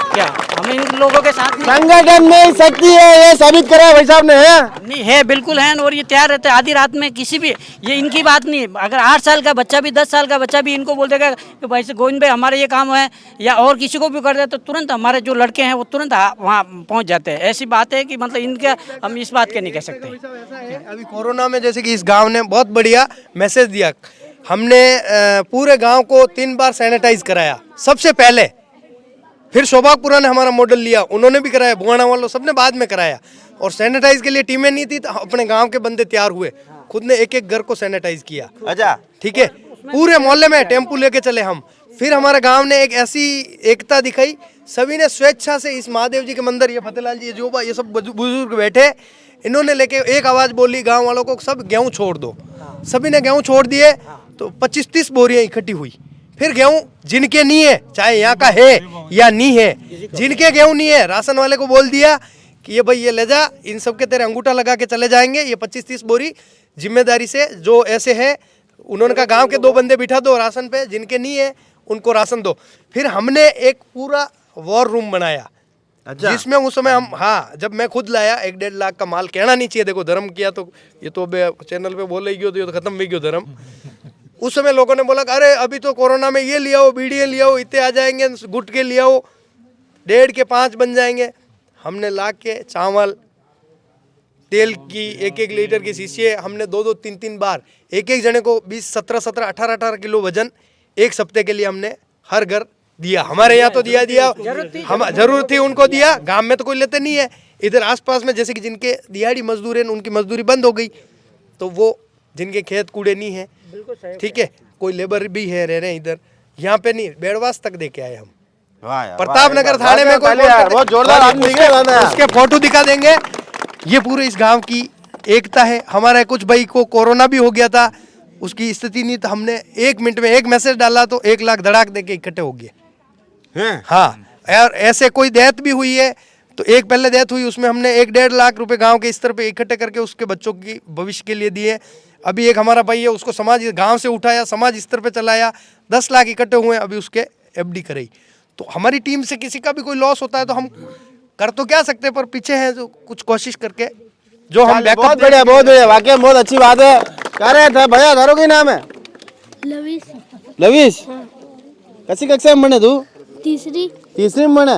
क्या हम इन लोगों के साथ संगठन में शक्ति है, ये साबित करा भाई साहब ने। है नहीं है, बिल्कुल है, और ये तैयार रहते हैं आधी रात में किसी भी, ये इनकी बात नहीं है। अगर 8 साल का बच्चा भी 10 साल का बच्चा भी इनको बोल देगा कि भाई से गोविंद भाई हमारा ये काम है, या और किसी को भी कर दे तो तुरंत हमारे जो लड़के हैं वो तुरंत वहाँ पहुँच जाते हैं। ऐसी बात है कि मतलब इनका हम इस बात के नहीं कह सकते। अभी कोरोना में जैसे कि इस गांव ने बहुत बढ़िया मैसेज दिया, हमने पूरे गांव को 3 बार सैनिटाइज कराया सबसे पहले, फिर शोभागपुरा ने हमारा मॉडल लिया, उन्होंने भी कराया, बुआना वालों सबने बाद में कराया। और सैनिटाइज के लिए टीमें नहीं थी तो अपने गांव के बंदे तैयार हुए, खुद ने एक एक घर को सैनिटाइज किया। अच्छा ठीक है, पूरे मोहल्ले में टेम्पू लेके चले हम। फिर हमारे गांव ने एक ऐसी एकता दिखाई, सभी ने स्वेच्छा से इस महादेव जी के मंदिर, ये फतेहलाल जी, जो ये सब बुजुर्ग बैठे, इन्होंने लेके एक आवाज बोली गाँव वालों को, सब गेहूँ छोड़ दो। सभी ने गेहूँ छोड़ दिए तो 25-30 बोरियां इकट्ठी हुई। फिर गेहूं जिनके नहीं है, चाहे यहाँ का है या नहीं है, जिनके गेहूं नहीं है राशन वाले को बोल दिया कि ये भाई ये ले जा, इन सब के तेरे अंगूठा लगा के चले जाएंगे, ये 25-30 बोरी जिम्मेदारी से जो ऐसे है, उन्होंने कहा गांव के 2 बंदे बिठा दो राशन पे, जिनके नहीं है उनको राशन दो। फिर हमने एक पूरा वॉर रूम बनाया। अच्छा। जिसमें उस समय हम, हाँ, जब मैं खुद लाया 1-1.5 लाख का माल, कहना नहीं चाहिए, देखो धर्म किया तो ये तो चैनल पे बोले गयो तो ये तो खत्म भी गयो धर्म। उस समय लोगों ने बोला अरे अभी तो कोरोना में ये लिया हो, बीड़ियाँ लिया हो, इतने आ जाएंगे, गुटके लिया हो, 1.5 के 5 बन जाएंगे। हमने ला के चावल, तेल की 1-1 लीटर की शीशियाँ हमने 2-2, 3-3 बार एक जने को 20, 17, 18 किलो वजन एक सप्ते के लिए हमने हर घर दिया। हमारे यहाँ तो दिया हम जरूरत थी उनको दिया, गांव में तो कोई लेते नहीं है। इधर आसपास में जैसे कि जिनके दिहाड़ी मजदूर हैं उनकी मजदूरी बंद हो गई, तो वो जिनके खेत कूड़े नहीं है, ठीक है, कोई लेबर भी है रह रहे हैं इधर, यहाँ पे नहीं, बेड़वास तक दे के आए हम। प्रताप नगर थाने में कोई बहुत जोरदार आदमी दिखे, उसके फोटो दिखा देंगे। ये पूरे इस गांव की एकता है। हमारे कुछ भाई को कोरोना भी हो गया था, उसकी स्थिति नहीं, तो हमने 1 मिनट में एक मैसेज डाला तो 1 लाख धड़ाक देके इकट्ठे हो गए। हाँ, और ऐसे कोई डेथ भी हुई है तो एक पहले डेथ हुई, उसमें हमने 1-1.5 लाख रुपए गांव के स्तर पे इकट्ठे करके उसके बच्चों की भविष्य के लिए दिए। अभी एक हमारा भाई है, उसको समाज गांव से उठाया, समाज स्तर पे चलाया, 10 लाख इकट्ठे हुए, अभी उसके FD कराई। तो हमारी टीम से किसी का भी कोई लॉस होता है तो हम कर तो क्या सकते हैं, पर पीछे है जो कुछ कोशिश करके जो हम बहुत बढ़िया वाकई बहुत अच्छी बात है। कह रहे थे भैया तारो की नाम है लवीश। कसी कक्षा में बने तू? तीसरी में बने।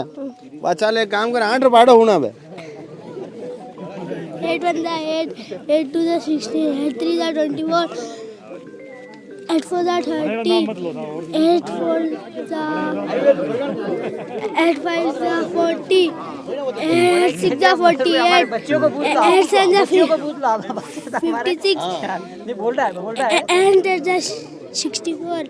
अच्छा ले काम कर, 8 पाड़ो होना बे। 8 1 8, 8 2 16, 8 3 24, 8 4 30, 8 4 8 5 40, 8 6 48, 8 7 56, and 64,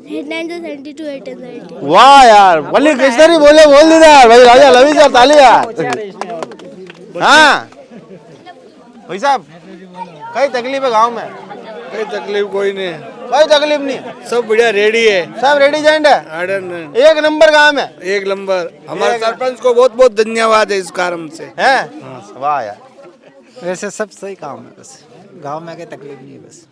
8 9 72, 8 90। वाह यार, बोली किस तरह बोल दी यार भाई राजा लवीश यार, तालियां। हाँ भाई साहब, कई तकलीफ है गांव में? कोई तकलीफ कोई नहीं, कोई तकलीफ नहीं, सब बढ़िया रेडी है, सब रेडी जेंट है, 1 नंबर काम है, 1 नंबर। हमारे सरपंच को बहुत बहुत धन्यवाद है इस कारण से। है वाह यार, वैसे सब सही काम है, बस गांव में कोई तकलीफ नहीं है बस।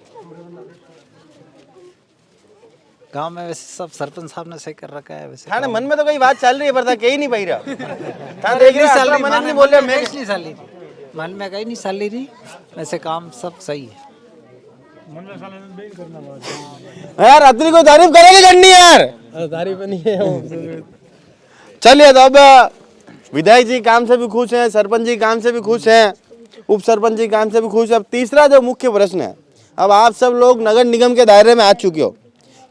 गांव में वैसे सब सरपंच साहब ने सही कर रखा है वैसे। थाने मन में तो कोई बात चल रही है पर था कहीं नहीं पाई रहा। था देख रहे साल मन नहीं बोल रहे, मैं नहीं साल रही मन में कहीं नहीं साल रही, वैसे काम सब सही है। यार अपनी को तारीफ करेंगे करनी यार, तारीफ नहीं है। चलिए तो अब विधायक जी काम से भी खुश हैं, सरपंच जी काम से भी खुश हैं, उप सरपंच जी काम से भी खुश हैं। अब तीसरा जो मुख्य प्रश्न है, अब आप सब लोग नगर निगम के दायरे में आ चुके हो,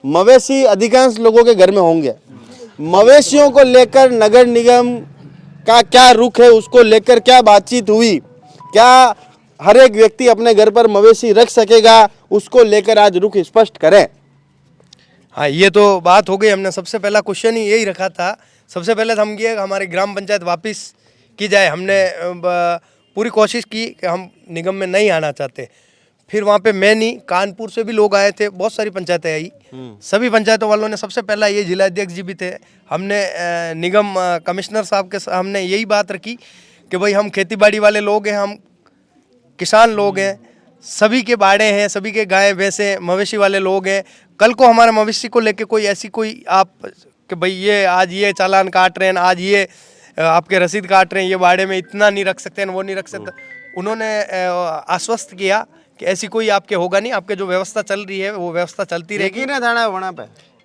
मवेशी अधिकांश लोगों के घर में होंगे, मवेशियों को लेकर नगर निगम का क्या रुख है, उसको लेकर क्या बातचीत हुई, क्या हर एक व्यक्ति अपने घर पर मवेशी रख सकेगा, उसको लेकर आज रुख स्पष्ट करें। हाँ, ये तो बात हो गई। हमने सबसे पहला क्वेश्चन ही यही रखा था। सबसे पहले तो हम ये हमारी ग्राम पंचायत वापस की जाए। हमने पूरी कोशिश की कि हम निगम में नहीं आना चाहते। फिर वहाँ पे मैं नहीं, कानपुर से भी लोग आए थे, बहुत सारी पंचायतें आई, सभी पंचायतों वालों ने सबसे पहला ये जिला अध्यक्ष जी भी थे, हमने निगम कमिश्नर साहब के हमने यही बात रखी कि भाई हम खेती बाड़ी वाले लोग हैं, हम किसान लोग हैं, सभी के बाड़े हैं, सभी के गाय भैंसे मवेशी वाले लोग हैं। कल को हमारे मवेशी को लेके कोई ऐसी कोई आप कि भाई ये आज ये चालान काट रहे हैं, आज ये आपके रसीद काट रहे हैं, ये बाड़े में इतना नहीं रख सकते हैं, वो नहीं रख सकते, उन्होंने आश्वस्त किया कि ऐसी कोई आपके होगा नहीं, आपके जो व्यवस्था चल रही है वो व्यवस्था चलती रहेगी। थाना वहाँ पे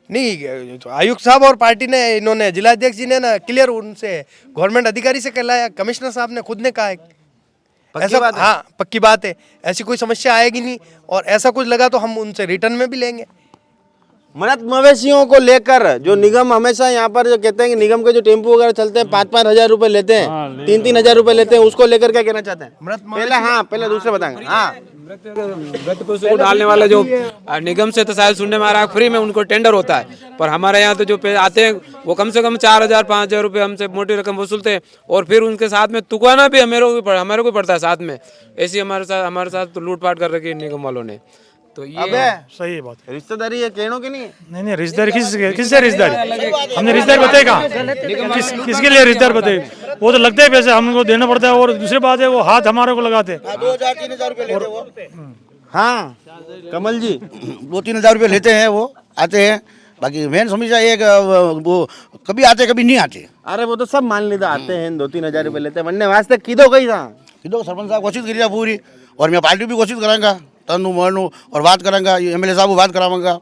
नहीं, तो आयुक्त साहब और पार्टी ने, इन्होंने जिलाध्यक्ष जी ने ना क्लियर उनसे गवर्नमेंट अधिकारी से कहलाया, कमिश्नर साहब ने खुद ने कहा है ऐसा बात है। हाँ, पक्की बात है, ऐसी कोई समस्या आएगी नहीं, और ऐसा कुछ लगा तो हम उनसे रिटर्न में भी लेंगे। मृत मवेशियों को लेकर जो निगम हमेशा यहाँ पर जो कहते हैं कि निगम के जो टेम्पो वगैरह चलते हैं 5-5 हजार रुपए लेते हैं, 3-3 हजार रुपए लेते हैं, उसको लेकर क्या कहना चाहते हैं? पहले हाँ, पहले दूसरे बताएंगे। हाँ, मृत पशु को डालने वाले जो निगम से तो शायद सुनने में आ रहा है फ्री में उनको टेंडर होता है, पर हमारे यहाँ तो जो आते हैं वो कम से कम 4,000-5,000 रुपये हमसे मोटी रकम वसूलते हैं, और फिर उनके साथ में तुकाना भी हमारे को पड़ता है साथ में। ऐसी हमारे साथ तो लूटपाट कर रखी है निगम वालों ने। तो ये सही है बात। रिश्तेदारी है कहनों की नहीं? नहीं रिश्तेदारी किससे रिश्तेदारी? हमने रिश्तेदार बताए कहाँ, किसके लिए रिश्तेदार बताए? वो तो लगते हैं पैसे हमको देना पड़ता है, और दूसरी बात है वो हाथ हमारे को लगाते हैं। 2,000-3,000 रुपये लेते वो। हाँ कमल जी, 2-3 हजार रुपये लेते हैं, वो आते हैं। बाकी मेन समस्या ये वो कभी आते कभी नहीं आते। अरे वो तो सब मान लेता, आते हैं 2-3 हजार रुपये लेते हैं, वरने वास्ते किदो गई था किदो सरपंच साहब कोशिश करिए पूरी, और मैं पार्टी भी कोशिश कराऊंगा तनु मनु, और बात कराऊंगा एमएलए साहब को बात कराऊंगा।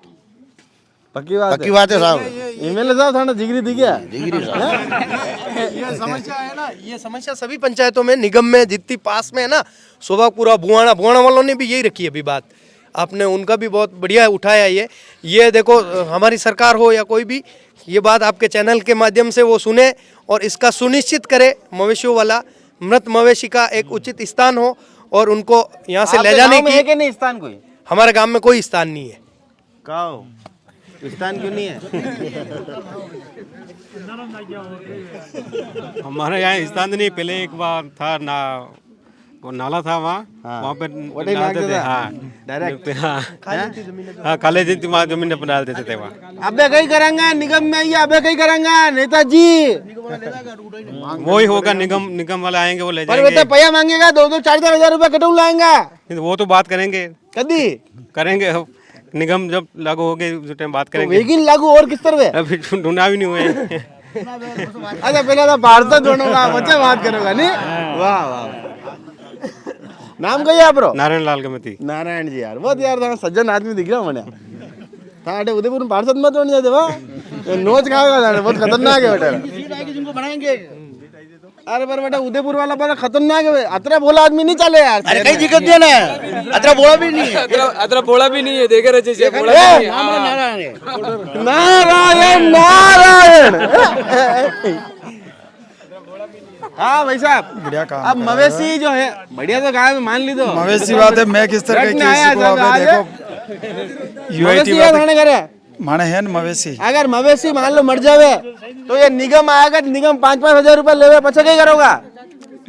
पक्की बात है साहब। एमएलए साहब थाना जिगरी दी क्या? जिगरी ये समस्या है ना, ये समस्या सभी पंचायतों में, निगम में जितनी पास में है ना, शोभापुरा बुआना वालों ने भी यही रखी है अभी बात। आपने उनका भी बहुत बढ़िया उठाया ये देखो, हमारी सरकार हो या कोई भी, ये बात आपके चैनल के माध्यम से वो सुने और इसका सुनिश्चित करे मवेशियों वाला, मृत मवेशी का एक उचित स्थान हो, और उनको यहाँ से ले जाने की। है कि नहीं स्थान कोई? हमारे गांव में कोई स्थान नहीं है। कहो स्थान क्यों नहीं है? हमारे यहाँ स्थान नहीं, पहले एक बार था ना, वो नाला था वहाँ पे डालते थे। हाँ डायरेक्ट हाँ, खाली जमीन पर डाल देते थे वहाँ। अबे कहीं करेंगे निगम में, ये अबे कहीं करेंगे नेताजी, वो ही होगा, निगम वाले आएंगे वो ले पर जाएंगे। बेटा पैया मांगेगा 2-4 हजार रुपए कटू लाएंगा। वो तो बात करेंगे, कदी करेंगे निगम जब लागू हो गए उस टाइम बात करेंगे। लेकिन लागू और किस तरह? अभी ढूंढा भी नहीं हुए। अच्छा पहले तो पार्षद ढूंढूंगा, बच्चे बात करूंगा नहीं। वाह वाह, नाम कहिए आप? नारायण लाल गमती। नारायण जी यार बहुत यार सज्जन आदमी दिख रहा हूँ मैंने। हाँ उदयपुर में पार्षद मत बन जाते वाह, नोच खाएगा, बहुत खतरनाक है बेटा। जिनको बनाएंगे। अरे पर बेटा उदयपुर वाला बड़ा खतरनाक है, अतरा बोला आदमी नहीं चले यार। अरे कहीं दिक्कत नहीं है ना, अतरा बोला भी नहीं है, अतरा बोला भी नहीं है, देखे रहे जैसे बोला भी नहीं है। नारायण नारायण। हाँ भाई साहब, बढ़िया काम। अब मवेशी जो है बढ़िया तो कहा, मान ली तो मवेशी बात है। मैं किस तरह की चीज को देखो यूआईटी माने है मवेशी, अगर मवेशी मान लो मर जावे तो ये निगम आएगा, निगम 5-5 हजार रुपए लेवे, पछे क्या करोगा?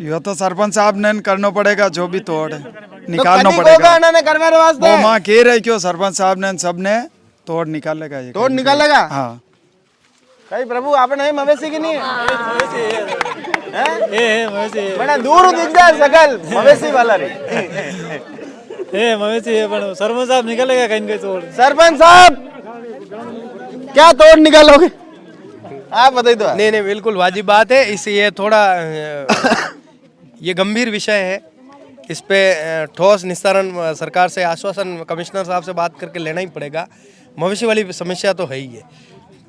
यो तो सरपंच साहब ने करना पड़ेगा, जो भी तोड़ निकालना पड़ेगा। करवाने वास्ते वो माँ कह रहे क्यों सरपंच साहब ने सब ने तोड़ निकालेगा, ये तोड़ निकालेगा। हाँ कहीं प्रभु आपने मवेशी की नहीं बड़ा दूर दिख जाए सकल मवेशी वाला रे। मवेशी है, सरपंच साहब निकलेगा कहीं तोड़। सरपंच साहब क्या तोड़ निकालोगे आप बताइए तो। नहीं नहीं बिल्कुल वाजिब बात है। इस ये थोड़ा ये गंभीर विषय है, इस पे ठोस निस्तारण सरकार से आश्वासन कमिश्नर साहब से बात करके लेना ही पड़ेगा। मवेशी वाली समस्या तो है ही है,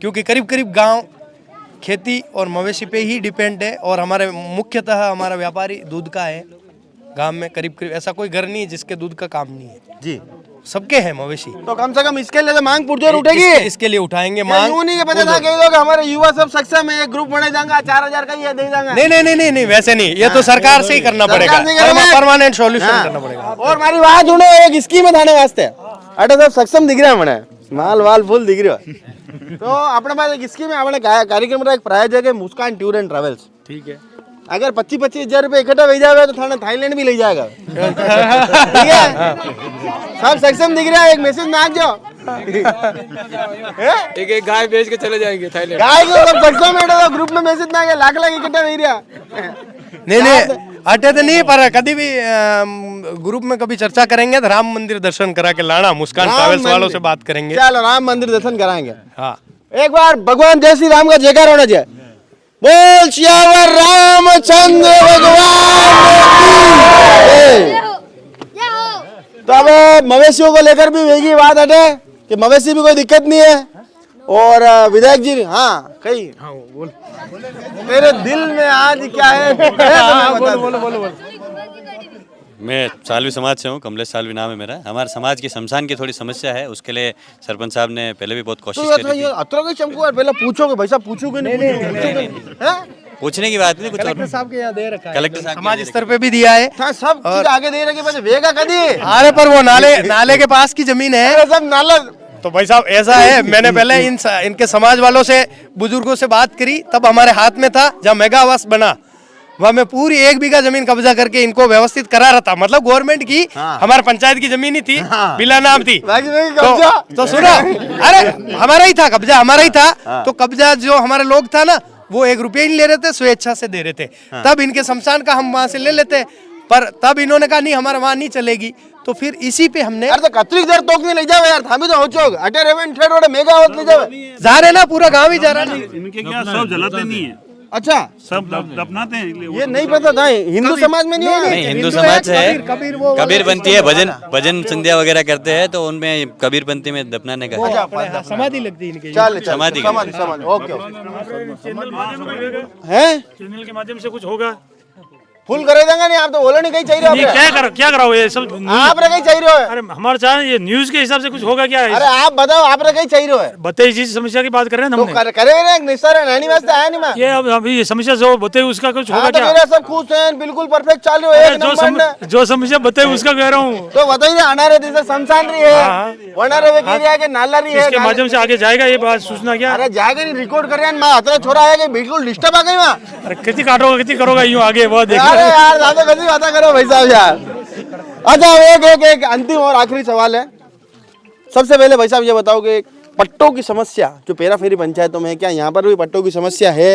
क्योंकि करीब करीब गांव खेती और मवेशी पे ही डिपेंड है, और हमारे मुख्यतः हमारा व्यापारी दूध का है। गांव में करीब करीब ऐसा कोई घर नहीं है जिसके दूध का काम नहीं है जी, सबके हैं मवेशी। तो कम से कम इसके लिए तो मांग पुरजोर उठेगी। इसके लिए उठाएंगे मांग। यूं नहीं के पता था कई लोग हमारे युवा सब सक्षम है, एक ग्रुप बना जाएगा 4000 का ये दे जाएगा। नहीं नहीं नहीं नहीं वैसे नहीं, ये तो सरकार से ही करना पड़ेगा, परमानेंट सॉल्यूशन करना पड़ेगा। और मारी बात सुनो, एक स्कीम थाने वास्ते अटे सब सक्षम दिख रहा है मैंने, माल वाल फुल दिख रहा है। तो अपने पास एक स्कीम है, अपने कार्यक्रम का एक प्रायोजक है मुस्कान टूर एंड ट्रेवल्स। ठीक है, अगर 25-25 हजार रुपए इकट्ठा हो जाए तो थाने थाईलैंड भी ले जाएगा। ठीक है, सब सक्षम दिख रहा है, एक मैसेज नाक जो एक गाय बेच के चले जाएंगे थाईलैंड। गाय को सब सक्षम है तो ग्रुप में मैसेज ना गया, लाख इकट्ठा नहीं रहा। नहीं अटे तो नहीं, पर कभी भी ग्रुप में कभी चर्चा करेंगे तो राम मंदिर दर्शन करा के लाना, मुस्कान ट्रैवल्स वालों से बात करेंगे। चलो राम मंदिर दर्शन कराएंगे। हाँ, एक बार भगवान जय श्री राम का जयकार होना चाहिए। बोल श्यावर रामचंद्र भगवान। तो अब मवेशियों को लेकर भी वही बात हटे कि मवेशी भी कोई दिक्कत नहीं है। और विधायक जी, हाँ कही बोल, तेरे दिल में आज क्या है? बोलो। मैं सालवी समाज से हूँ, कमलेश सालवी नाम है मेरा। हमारे समाज की शमशान की थोड़ी समस्या है, उसके लिए सरपंच साहब ने पहले भी बहुत कोशिश की थी। अतरो चमको पहले पूछोगे भाई साहब, पूछोगे नहीं? पूछने की बात नहीं, कुछ कलेक्टर साहब के यहाँ दे रखा है, कलेक्टर साहब समाज स्तर पे भी दिया है, सब चीज आगे दे रखे वेगा कदी। अरे पर वो नाले के पास की जमीन है, सब नाला। तो भाई साहब ऐसा है, मैंने पहले इनके समाज वालों से बुजुर्गों से बात करी, तब हमारे हाथ में था जब मेगा आवास बना, वह मैं पूरी 1 बीघा जमीन कब्जा करके इनको व्यवस्थित करा रहा था। मतलब गवर्नमेंट की, हमारे पंचायत की जमीन ही थी, बिला नाम थी। तो सुनो, अरे हमारा ही था कब्जा, हमारा ही था। तो कब्जा जो हमारे लोग था ना, वो 1 रुपया ही नहीं ले रहे थे, स्वेच्छा से दे रहे थे। तब इनके शमशान का हम वहां से ले लेते, पर तब इन्होंने कहा नहीं हमारा वहां नहीं चलेगी, तो फिर इसी पे हमने अरे कतरीक देर तोक नहीं ले जाओ यार, थामी तो हो चोग अटे रेवेंट ठेड ओडे मेगा होत ले जाओ, जा रहे ना, पूरा गांव ही जा रहा है। इनके क्या सब जलाते नहीं है? अच्छा, सब दफनाते हैं। ये नहीं पता था, हिंदू समाज में नहीं है। नहीं, हिंदू समाज है, कबीर बनती है, भजन संध्या वगैरह करते हैं, तो उनमें कबीर पंथी में दफनाने का है। समाधि लगती है इनकी, समाधि ओके है, चैनल के माध्यम से कुछ होगा, फुल करे देंगे नहीं, आप तो बोलो नहीं कहीं चाहिए। क्या कराओ ये सब? आप कहीं चाहिए हो? अरे हमारे चाह ये न्यूज के हिसाब से कुछ होगा क्या? अरे आप बताओ, आप कहीं चाहिए हो? बताइए, जिस समस्या की बात कर रहे हैं तो करे ना, निस्तारण है नहीं वास्ते आया नहीं मैं। ये अब अभी ये समस्या जो बताइए उसका कुछ होगा क्या? मेरा सब खुश हैं, बिल्कुल परफेक्ट चाल रही है। जो समस्या बताइए उसका कह रहा हूँ, तो बताइए अनारे जैसे शमशान रही है, वनारे वे गिरिया के नाला रही है, इसके माध्यम से आगे जाएगा ये बात सूचना क्या? अरे जाएगा नहीं, रिकॉर्ड कर रहे हैं। मैं अतरा छोरा है बिल्कुल डिस्टर्ब आ गई मैं। अरे कितनी काटोगा, कितनी करोगा यूं आगे वो देखो। अरे यार ज्यादा कैसी बात करो भाई साहब यार। अच्छा, एक अंतिम और आखिरी सवाल है। सबसे पहले भाई साहब ये बताओ कि पट्टों की समस्या जो पेरा फेरी पंचायतों में है, क्या यहाँ पर भी पट्टों की समस्या है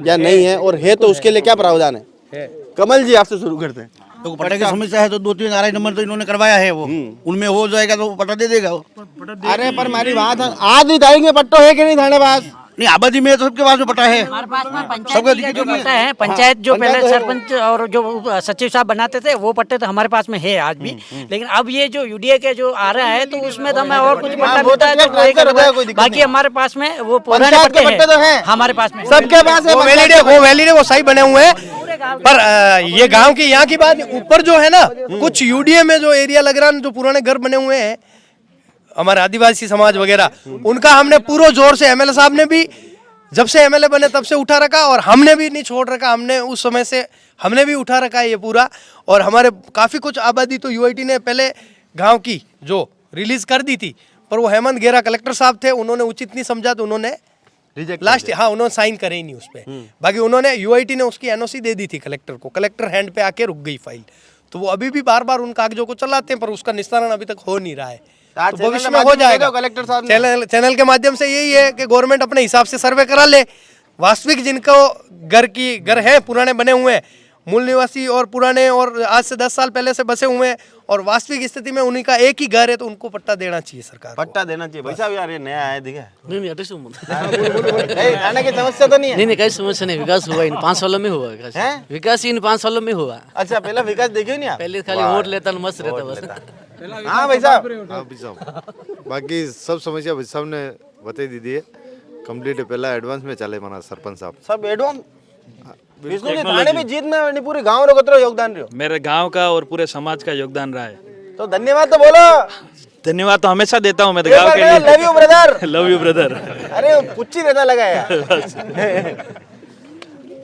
या नहीं है, और है तो उसके लिए क्या प्रावधान है? कमल जी आपसे शुरू करते हैं। तो पट्टे की समस्या है तो 2-3 RI नंबर तो इन्होंने करवाया है, वो उनमें हो जाएगा तो पट्टा दे देगा वो। अरे पर हमारी बात आज नहीं जाएंगे, पट्टो है कि नहीं थाने पास? नहीं, आबादी में तो सबके पास में पट्टा है, हमारे पास में पंचायत जो पट्टा है, पंचायत जो पहले सरपंच और जो सचिव साहब बनाते थे वो पट्टे तो हमारे पास में है आज भी। लेकिन अब ये जो यूडीए के जो आ रहा है तो उसमें तो हमें और कुछ पट्टा मिलता है तो वही कर, बाकी हमारे पास में वो पुराने पट्टे तो हैं हमारे पास में, सबके पास है। वो वैलिड है, वो सही बने हुए हैं। पर ये गांव की यहाँ की बात, ऊपर जो है ना कुछ यूडीए में जो एरिया लग रहा है, जो पुराने घर बने हुए हैं हमारे आदिवासी समाज वगैरह, उनका हमने पूरा जोर से, एमएलए साहब ने भी जब से एमएलए बने तब से उठा रखा, और हमने भी नहीं छोड़ रखा। हमने उस समय से हमने भी उठा रखा है ये पूरा। और हमारे काफ़ी कुछ आबादी तो यूआईटी ने पहले गांव की जो रिलीज कर दी थी, पर वो हेमंत गेरा कलेक्टर साहब थे, उन्होंने उचित नहीं समझा तो उन्होंने लास्ट, हाँ उन्होंने साइन करे ही नहीं उस पर। बाकी उन्होंने यूआईटी ने उसकी एनओसी दे दी थी कलेक्टर को, कलेक्टर हैंड पे आके रुक गई फाइल। तो वो अभी भी बार बार उन कागजों को चलाते हैं, पर उसका निस्तारण अभी तक हो नहीं रहा है। तो भविष्य में हो जाएगा। कलेक्टर साहब चैनल के माध्यम से यही है कि गवर्नमेंट अपने हिसाब से सर्वे करा ले, वास्तविक जिनको घर है पुराने बने हुए हैं, मूल निवासी और पुराने और आज से 10 साल पहले से बसे हुए हैं, और वास्तविक स्थिति में उन्हीं का एक ही घर है तो उनको पट्टा देना चाहिए सरकार को। पट्टा देना चाहिए भाई साहब। यार ये नया है दिखा नहीं नहीं अटे खाने की समस्या तो नहीं है? नहीं कोई समस्या नहीं, विकास हुआ इन 5 सालों में हुआ विकास। विकास इन 5 सालों में हुआ। अच्छा पहला विकास देखियो नहीं आप? पहले खाली वोट लेता मस्त रहता बस। हाँ भाई साहब। हाँ भाई साहब, बाकी सब समस्या भाई साहब ने बता दी है। कंप्लीट है, पहला एडवांस में चले माना सरपंच साहब सब एडवांस। विष्णु जी थाने में जीत में नहीं पूरे गांव रो कतरो योगदान रहो? मेरे गांव का और पूरे समाज का योगदान रहा है। तो धन्यवाद तो बोलो। धन्यवाद तो हमेशा देता हूँ मैं तो गांव के लिए। Love you brother. Love you brother. अरे कुछ ही रहता लगा यार।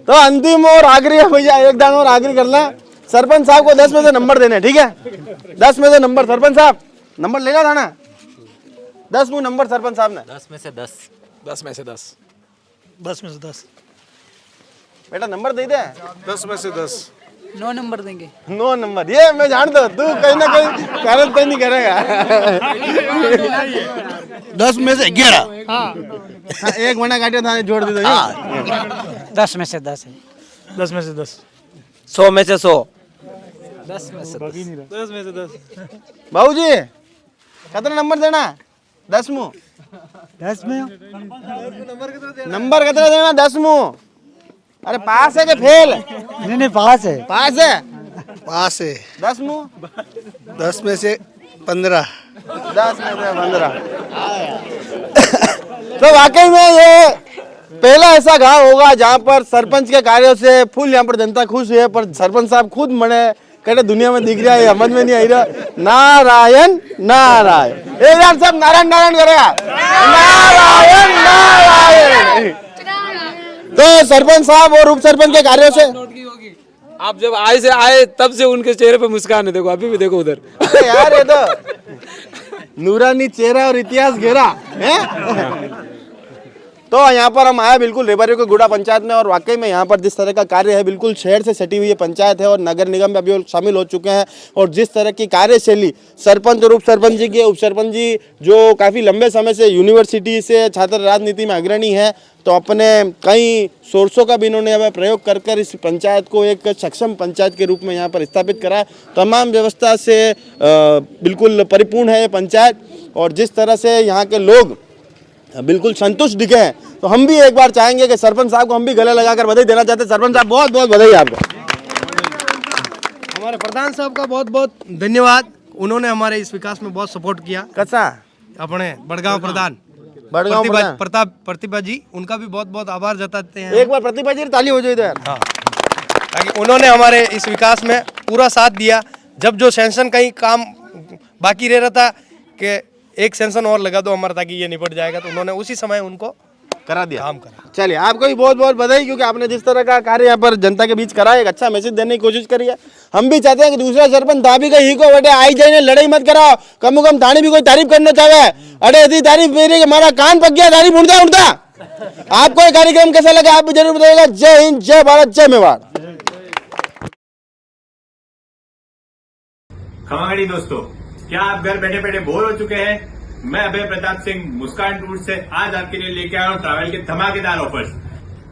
तो अंतिम और आखिरी है भैया, एक दान और आखिरी करना। सरपंच साहब को 10 में से नंबर देने, ठीक है? 10 में से नंबर सरपंच साहब नंबर लेना था ना? 10 में नंबर सरपंच साहब ने। 10 में से 10। 10 में से 10। 10 में से 10। बेटा नंबर दे दे। 10 में से 10। 9 नंबर देंगे। 9 नंबर, ये मैं जानता हूँ तू कहीं ना कहीं कारण तो नहीं करेगा। 10 में से 11। हाँ एक महीना काटे था जोड़ दे दो। 10 में से 10 है। 10 में से 10। 100 में से 100। 10 में से 10। बाबू जी कितना नंबर देना? 10 में। 10 में नंबर कितना देना? 10 में। अरे पास है कि फेल? नहीं पास है। पास है। पास है। 10 में। 10 में से 15। 10 में से 15। तो वाकई में ये पहला ऐसा गांव होगा जहां पर सरपंच के कार्यों से फुल यहाँ पर जनता खुश है, पर सरपंच साहब खुद मने कहते दुनिया में दिख रहा है, समझ में नहीं आ रहा। नारायण नारायण, एक बार सब नारायण नारायण करेगा। नारायण नारायण। तो सरपंच साहब और उप सरपंच के कार्यों से आप जब आए से आए तब से उनके चेहरे पे मुस्कान है, देखो अभी भी देखो उधर। अरे यार ये तो नूरानी चेहरा और इतिहास घेरा है। तो यहाँ पर हम आए बिल्कुल रेबारियों के गुड़ा पंचायत में, और वाकई में यहाँ पर जिस तरह का कार्य है बिल्कुल शहर से सटी हुई ये पंचायत है और नगर निगम में अभी शामिल हो चुके हैं। और जिस तरह की कार्यशैली सरपंच और उप सरपंच जी की, उप सरपंच जी जो काफ़ी लंबे समय से यूनिवर्सिटी से छात्र राजनीति में अग्रणी है, तो अपने कई सोर्सों का भी इन्होंने अब प्रयोग कर कर इस पंचायत को एक सक्षम पंचायत के रूप में यहाँ पर स्थापित करा। तमाम व्यवस्था से बिल्कुल परिपूर्ण है ये पंचायत, और जिस तरह से यहाँ के लोग बिल्कुल संतुष्ट दिखे हैं, तो हम भी एक बार चाहेंगे कि सरपंच साहब को हम भी गले लगाकर बधाई देना चाहते हैं। सरपंच साहब बहुत बहुत बधाई आपको। हमारे प्रधान साहब का बहुत बहुत धन्यवाद, उन्होंने हमारे इस विकास में बहुत सपोर्ट किया। कैसा अपने बड़गांव प्रधान प्रतिभा जी, उनका भी बहुत बहुत आभार जताते हैं। एक बार प्रतिभा जी ताली हो जाए यार। हाँ, ताकि उन्होंने हमारे इस विकास में पूरा साथ दिया। जब जो सेंशन कहीं काम बाकी रह रहा था कि एक सेंशन और लगा दो हमारा ताकि ये निपट जाएगा, तो उन्होंने उसी समय उनको करा दिया, काम करा। चलिए आपको भी बहुत बहुत बधाई, क्योंकि आपने जिस तरह का कार्य यहाँ पर जनता के बीच करा है, एक अच्छा मैसेज देने की कोशिश करी है। हम भी चाहते हैं कि दूसरा सरपंच दाबी का ही को बेटे आई जाए, लड़ाई मत कराओ, कम से कम थाने भी कोई तारीफ करना चाहे। अरे यदि तारीफ मेरी हमारा कान पक गया, तारीफ उड़ता उड़ता। आपको ये कार्यक्रम कैसा लगा आप भी जरूर बताइएगा। जय हिंद, जय भारत, जय मेवाड़। खमागड़ी दोस्तों, क्या आप घर बैठे बैठे बोर हो चुके हैं? मैं अभय प्रताप सिंह मुस्कान टूर से आज आपके लिए लेके आया हूँ ट्रैवल के धमाकेदार ऑफर्स।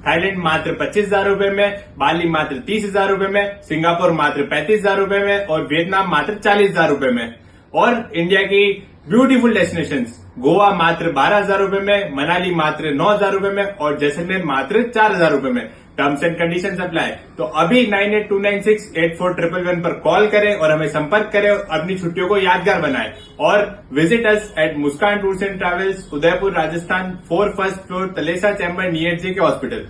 थाईलैंड मात्र 25,000 रुपए में, बाली मात्र 30,000 रुपए में, सिंगापुर मात्र 35,000 रुपए में और वियतनाम मात्र 40,000 रुपए में। और इंडिया की ब्यूटीफुल डेस्टिनेशंस गोवा मात्र 12,000 रुपए में, मनाली मात्र 9,000 रुपए में और जैसलमेर मात्र 4,000 रुपए में। Terms and conditions apply. तो अभी 9829684111 पर कॉल करें और हमें संपर्क करें और अपनी छुट्टियों को यादगार बनाएं। और visit us at Muskan tours and travels, Udaipur, Rajasthan, 4 first floor, Talesa chamber, near J K hospital.